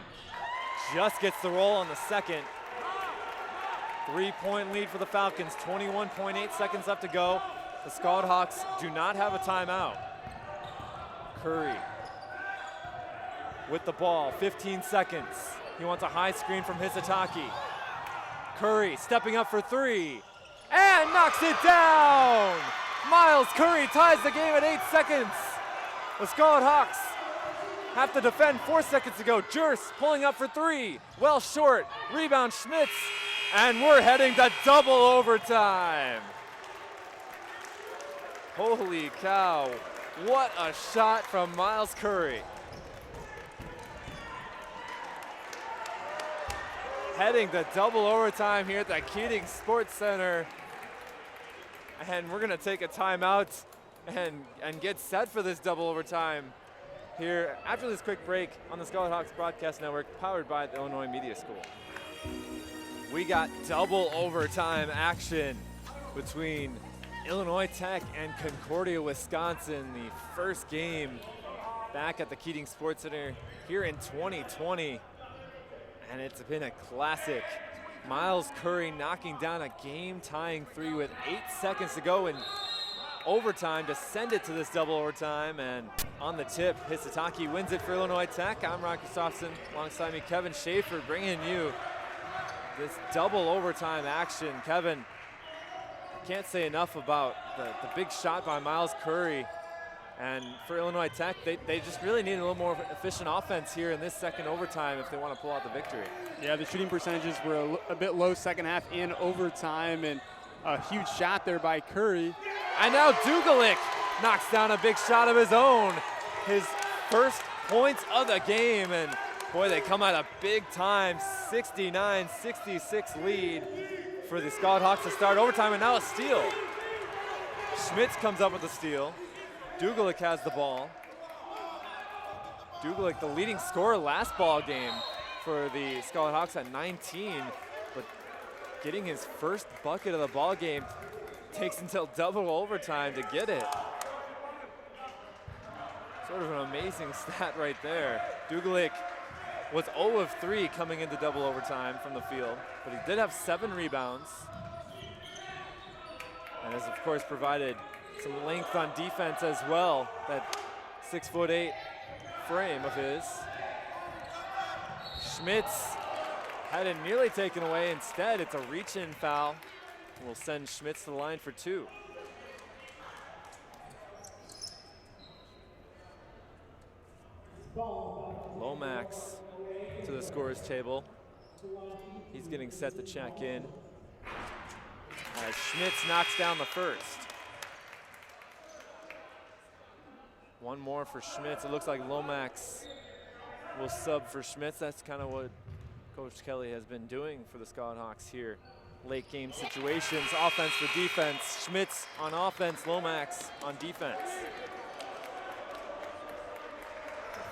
just gets the roll on the second. 3-point lead for the Falcons, 21.8 seconds left to go. The Scarlet Hawks do not have a timeout. Curry with the ball, 15 seconds. He wants a high screen from Hisataki. Curry stepping up for 3 and knocks it down. Miles Curry ties the game at 8 seconds. The Scarlet Hawks have to defend 4 seconds to go. Jers pulling up for 3, well short. Rebound Schmitz, and we're heading to double overtime. Holy cow, what a shot from Miles Curry. Heading to double overtime here at the Keating Sports Center. And we're gonna take a timeout and get set for this double overtime here after this quick break on the Scarlet Hawks Broadcast Network, powered by the Illinois Media School. We got double overtime action between Illinois Tech and Concordia, Wisconsin, the first game back at the Keating Sports Center here in 2020. And it's been a classic. Miles Curry knocking down a game-tying 3 with 8 seconds to go in overtime to send it to this double overtime. And on the tip, Hisataki wins it for Illinois Tech. I'm Ron Christopherson, alongside me Kevin Schaefer, bringing you this double overtime action. Kevin, I can't say enough about the big shot by Miles Curry. And for Illinois Tech, they just really need a little more efficient offense here in this second overtime if they want to pull out the victory. Yeah, the shooting percentages were a bit low second half in overtime, and a huge shot there by Curry. And now Dugalik knocks down a big shot of his own, his first points of the game, and Boy, they come at a big time, 69-66 lead for the Scald Hawks to start overtime, and now a steal. Schmitz comes up with a steal. Dugalik has the ball. Dugalik, the leading scorer last ball game for the Scald Hawks at 19, but getting his first bucket of the ball game takes until double overtime to get it. Sort of an amazing stat right there. Dugalik was 0 of 3 coming into double overtime from the field, but he did have 7 rebounds. And has, of course, provided some length on defense as well, that 6'8" frame of his. Schmitz had it nearly taken away. Instead, it's a reach-in foul. Will send Schmitz to the line for 2. Lomax to the scorer's table. He's getting set to check in as Schmitz knocks down the first. One more for Schmitz. It looks like Lomax will sub for Schmitz. That's kind of what Coach Kelly has been doing for the Scald Hawks here. Late game situations, offense for defense. Schmitz on offense, Lomax on defense.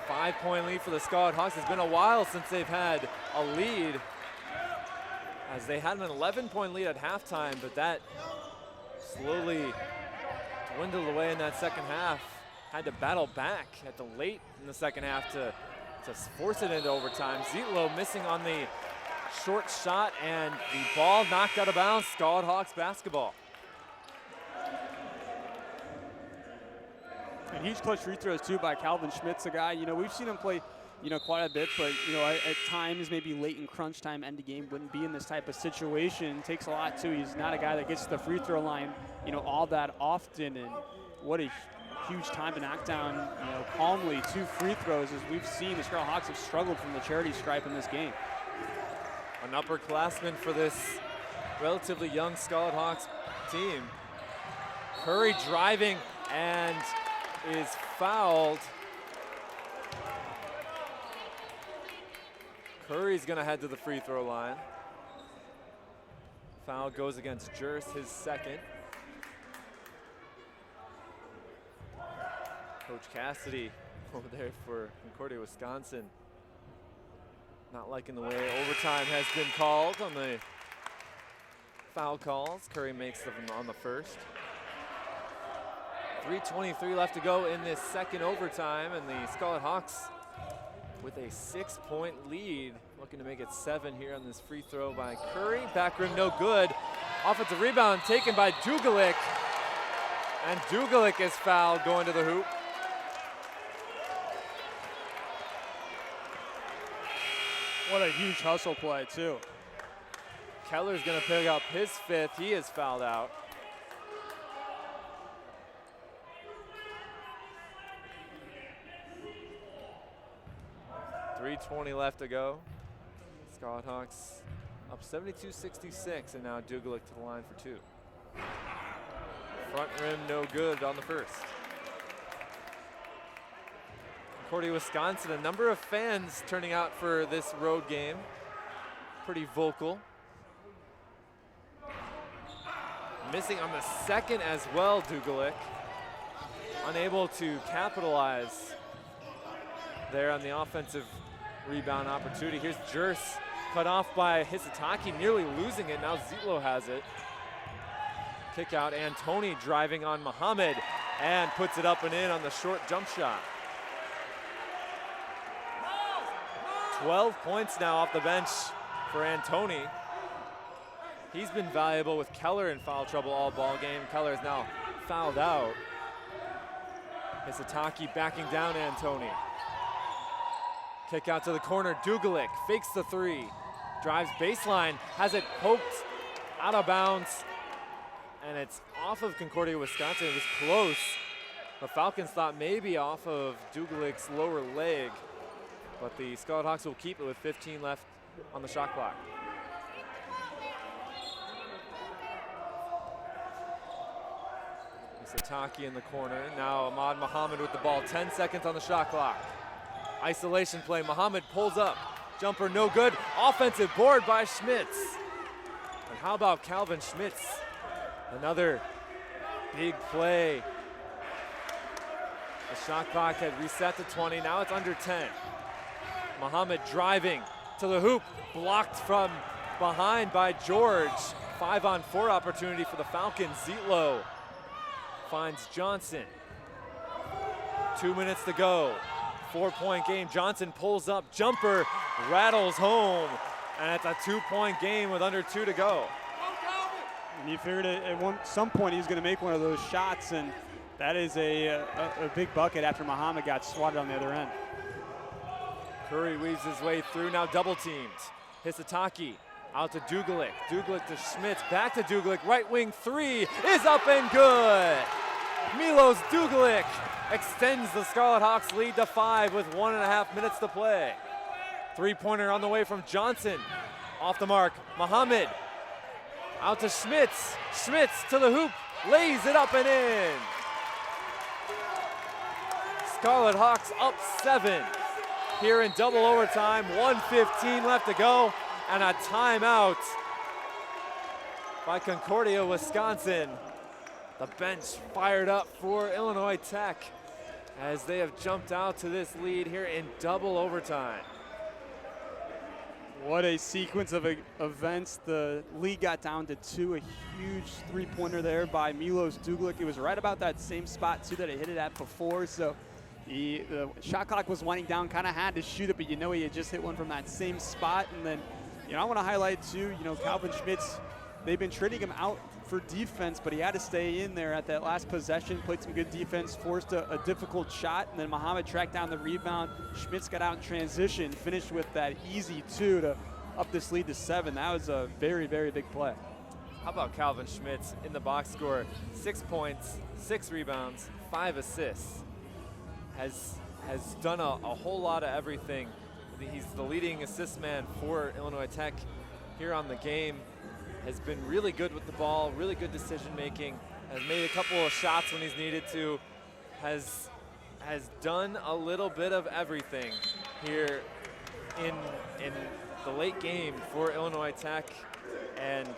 5-point lead for the Scald Hawks. It's been a while since they've had a lead, as they had an 11-point lead at halftime, but that slowly dwindled away in that second half. Had to battle back at the late in the second half to force it into overtime. Zietlow missing on the short shot, and the ball knocked out of bounds. Scald Hawks basketball. And huge clutch free throws too by Calvin Schmitz, a guy, we've seen him play, quite a bit, but, at times maybe late in crunch time, end of game, wouldn't be in this type of situation. Takes a lot too. He's not a guy that gets to the free throw line, all that often, and what a huge time to knock down, calmly 2 free throws. As we've seen, the Scald Hawks have struggled from the charity stripe in this game. An upperclassman for this relatively young Scald Hawks team. Curry driving and is fouled. Curry's gonna head to the free throw line. Foul goes against Jers, his second. Coach Cassidy over there for Concordia, Wisconsin. Not liking the way overtime has been called on the foul calls. Curry makes them on the first. 3:23 left to go in this second overtime, and the Scald Hawks with a 6-point lead, looking to make it 7 here on this free throw by Curry. Back rim, no good. Offensive rebound taken by Dugalik, and Dugalik is fouled going to the hoop. What a huge hustle play too. Keller's gonna pick up his 5th. He is fouled out. .320 left to go. Scald Hawks up 72-66, and now Dugalik to the line for 2. Front rim no good on the first. Concordia, Wisconsin, a number of fans turning out for this road game. Pretty vocal. Missing on the second as well, Dugalik. Unable to capitalize there on the offensive rebound opportunity. Here's Jers, cut off by Hisataki, nearly losing it. Now Zietlow has it. Kick out, Antoni driving on Muhammad and puts it up and in on the short jump shot. 12 points now off the bench for Antoni. He's been valuable with Keller in foul trouble all ball game. Keller is now fouled out. Hisataki backing down Antoni. Kick out to the corner, Dugalik fakes the 3. Drives baseline, has it poked out of bounds, and it's off of Concordia, Wisconsin. It was close. The Falcons thought maybe off of Dugalik's lower leg, but the Scald Hawks will keep it with 15 left on the shot clock. Hisataki in the corner. Now Ahmad Muhammad with the ball. 10 seconds on the shot clock. Isolation play, Muhammad pulls up. Jumper no good, offensive board by Schmitz. And how about Calvin Schmitz? Another big play. The shot clock had reset to 20, now it's under 10. Muhammad driving to the hoop, blocked from behind by George. 5-on-4 opportunity for the Falcons. Zietlow finds Johnson. 2 minutes to go. 4-point game. Johnson pulls up, jumper, rattles home, and it's a 2-point game with under 2 to go. And you figured at some point he was going to make one of those shots, and that is a big bucket after Muhammad got swatted on the other end. Curry weaves his way through, now double teamed. Hisataki out to Dugalik. Dugalik to Schmitz, back to Dugalik. Right wing three is up and good. Milos Dugalik extends the Scarlet Hawks lead to 5 with 1.5 minutes to play. Three-pointer on the way from Johnson. Off the mark, Muhammad. Out to Schmitz. Schmitz to the hoop, lays it up and in. Scarlet Hawks up 7 here in double overtime. 1:15 left to go, and a timeout by Concordia, Wisconsin. The bench fired up for Illinois Tech as they have jumped out to this lead here in double overtime. What a sequence of events. The lead got down to 2, a huge three-pointer there by Milos Dugalik. It was right about that same spot, too, that he hit it at before. So the shot clock was winding down, kind of had to shoot it, but he had just hit one from that same spot. And then, I want to highlight, too, Calvin Schmitz, they've been trading him out for defense, but he had to stay in there at that last possession, played some good defense, forced a difficult shot, and then Muhammad tracked down the rebound. Schmitz got out in transition, finished with that easy 2 to up this lead to 7. That was a very, very big play. How about Calvin Schmitz in the box score? 6 points, 6 rebounds, 5 assists. Has done a whole lot of everything. He's the leading assist man for Illinois Tech here on the game. Has been really good with the ball, really good decision making, has made a couple of shots when he's needed to, has done a little bit of everything here in the late game for Illinois Tech. And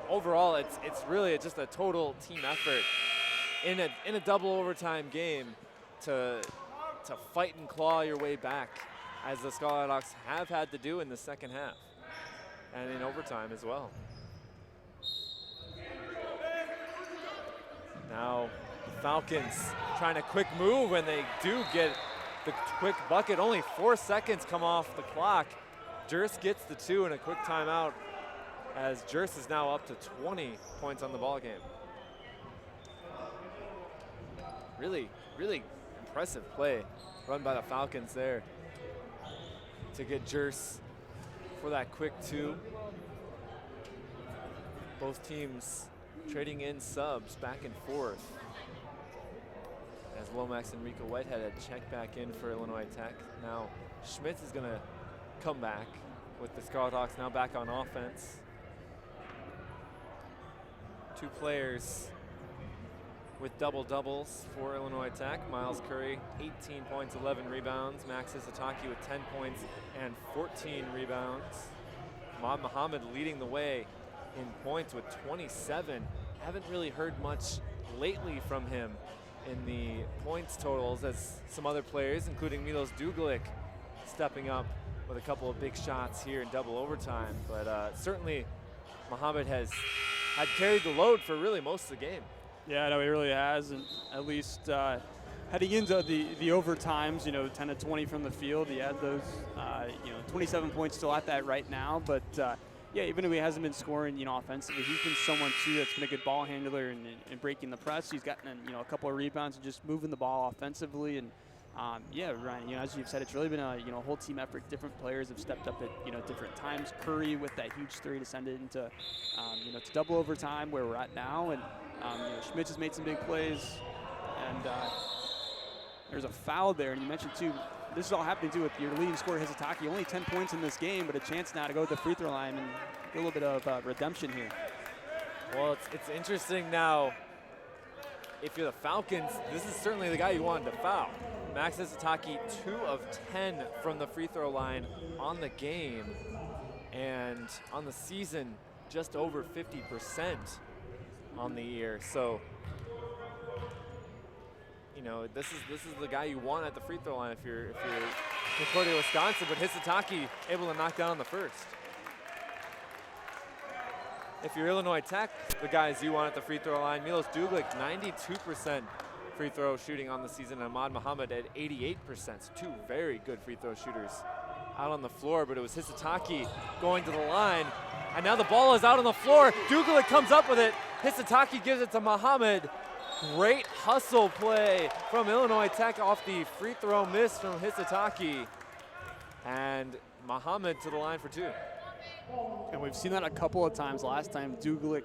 overall, it's really just a total team effort in a double overtime game to fight and claw your way back, as the Scarlet Hawks have had to do in the second half and in overtime as well. Now the Falcons trying a quick move, and they do get the quick bucket. Only 4 seconds come off the clock. Jers gets the 2 and a quick timeout, as Jers is now up to 20 points on the ball game. Really, really impressive play run by the Falcons there to get Jers for that quick 2. Both teams trading in subs back and forth, as Lomax and Rico Whitehead had checked back in for Illinois Tech. Now Schmitz is gonna come back with the Scarlet Hawks now back on offense. 2 players with double-doubles for Illinois Tech. Miles Curry, 18 points, 11 rebounds. Max Hisataki with 10 points and 14 rebounds. Ahmad Muhammad leading the way in points with 27. Haven't really heard much lately from him in the points totals, as some other players, including Milos Dugalik, stepping up with a couple of big shots here in double overtime. But certainly Muhammad had carried the load for really most of the game. Yeah, no, he really has, and at least heading into the overtimes, 10 to 20 from the field, he had those, 27 points still at that right now. But yeah, even if he hasn't been scoring, offensively, he's been someone too that's been a good ball handler and breaking the press. He's gotten, a couple of rebounds and just moving the ball offensively. And yeah, Ryan, as you've said, it's really been a whole team effort. Different players have stepped up at different times. Curry with that huge 3 to send it into to double overtime where we're at now, and Schmitz has made some big plays, and there's a foul there. And you mentioned too, this is all happening too with your leading scorer Hisataki. Only 10 points in this game, but a chance now to go to the free throw line and get a little bit of redemption here. Well, it's interesting now. If you're the Falcons, this is certainly the guy you wanted to foul. Max Hisatake 2 of 10 from the free throw line on the game, and on the season, just over 50% on the year. So, you know, this is the guy you want at the free throw line if you're Concordia, Wisconsin. But Hisatake able to knock down the first. If you're Illinois Tech, the guys you want at the free throw line, Milos Duglik, 92% free throw shooting on the season, and Ahmad Muhammad at 88%. So two very good free throw shooters out on the floor, but it was Hisatake going to the line, and now the ball is out on the floor. Dugalik comes up with it. Hisatake gives it to Muhammad. Great hustle play from Illinois Tech off the free throw miss from Hisatake, and Muhammad to the line for two. And we've seen that a couple of times. Last time Dugalik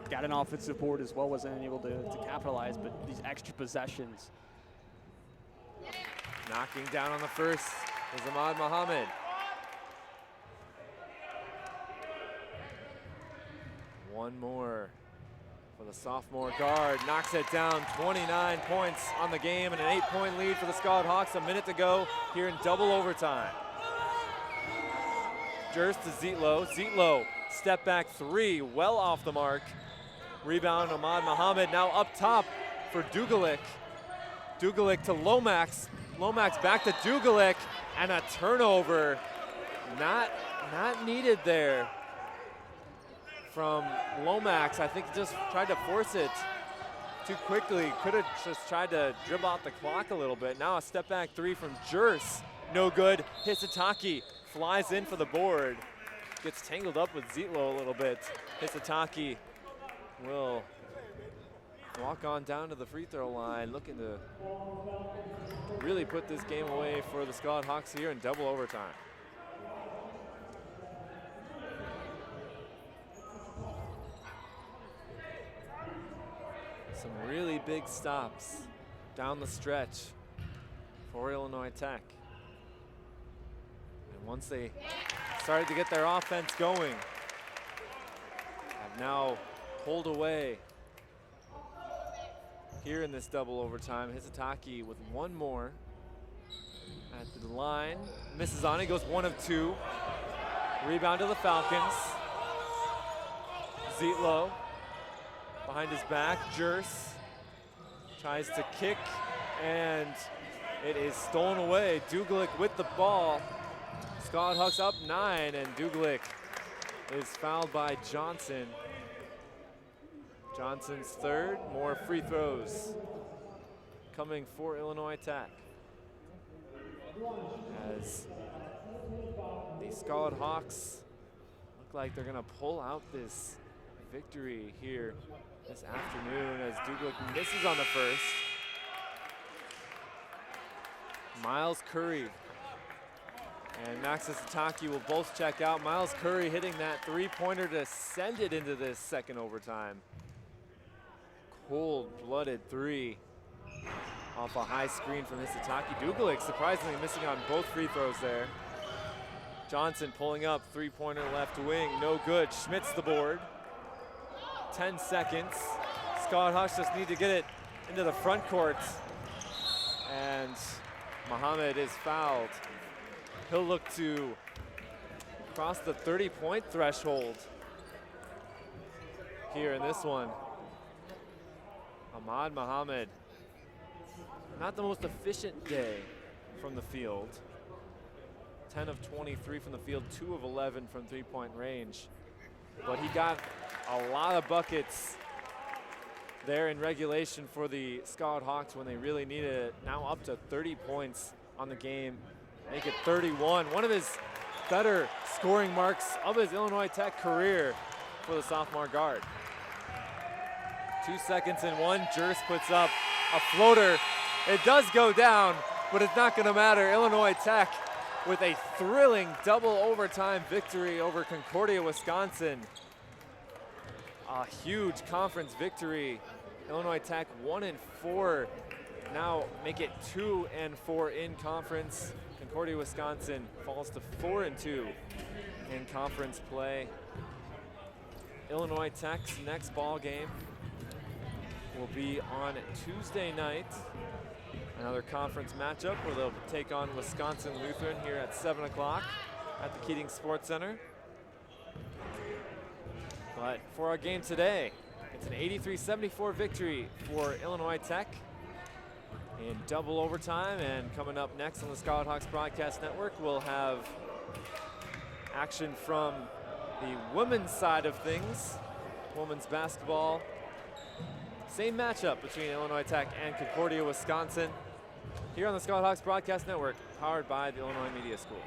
got an offensive board as well, wasn't able to capitalize, but these extra possessions. Knocking down on the first is Ahmad Muhammad. One more for the sophomore guard. Knocks it down, 29 points on the game, and an 8-point lead for the Scald Hawks. A minute to go here in double overtime. Jers to Zietlow. Zietlow, step back three, well off the mark. Rebound, Ahmad Muhammad now up top for Dugalik. Dugalik to Lomax. Lomax back to Dugalik, and a turnover. Not needed there from Lomax. I think just tried to force it too quickly. Could have just tried to dribble out the clock a little bit. Now a step back three from Jers. No good. Hisatake flies in for the board. Gets tangled up with Zietlow a little bit. Hisatake will walk on down to the free throw line, looking to really put this game away for the Scald Hawks here in double overtime. Some really big stops down the stretch for Illinois Tech. And once they started to get their offense going, have now pulled away here in this double overtime. Hisatake with one more at the line. Misses on it, goes 1 of 2. Rebound to the Falcons. Zietlow behind his back. Jers tries to kick, and it is stolen away. Dugalik with the ball. Scald Hawks up 9, and Dugalik is fouled by Johnson. Johnson's third. More free throws coming for Illinois Tech, as the Scald Hawks look like they're gonna pull out this victory here this afternoon, as Dugalik misses on the first. Miles Curry and Max Hisatake will both check out. Miles Curry hitting that three-pointer to send it into this second overtime. Cold-blooded three off a high screen from Hisatake. Dugalik surprisingly missing on both free throws there. Johnson pulling up, three-pointer left wing, no good. Schmitz the board. 10 seconds. Scald Hawks just need to get it into the front court, and Muhammad is fouled. He'll look to cross the 30-point threshold here in this one. Ahmad Muhammad, not the most efficient day from the field. 10 of 23 from the field, 2 of 11 from three-point range. But he got a lot of buckets there in regulation for the Scald Hawks when they really needed it. Now up to 30 points on the game, make it 31. One of his better scoring marks of his Illinois Tech career for the sophomore guard. 2 seconds and one. Jers puts up a floater. It does go down, but it's not going to matter. Illinois Tech with a thrilling double overtime victory over Concordia, Wisconsin. A huge conference victory. Illinois Tech 1-4. Now make it 2-4 in conference. Concordia, Wisconsin falls to 4-2 in conference play. Illinois Tech's next ball game will be on Tuesday night Another conference matchup where they'll take on Wisconsin Lutheran here at 7 o'clock at the Keating Sports Center. But for our game today, it's an 83-74 victory for Illinois Tech in double overtime. And coming up next on the Scarlet Hawks Broadcast Network, we'll have action from the women's side of things, women's basketball. Same matchup between Illinois Tech and Concordia, Wisconsin, here on the Scarlet Hawks Broadcast Network, powered by the Illinois Media School.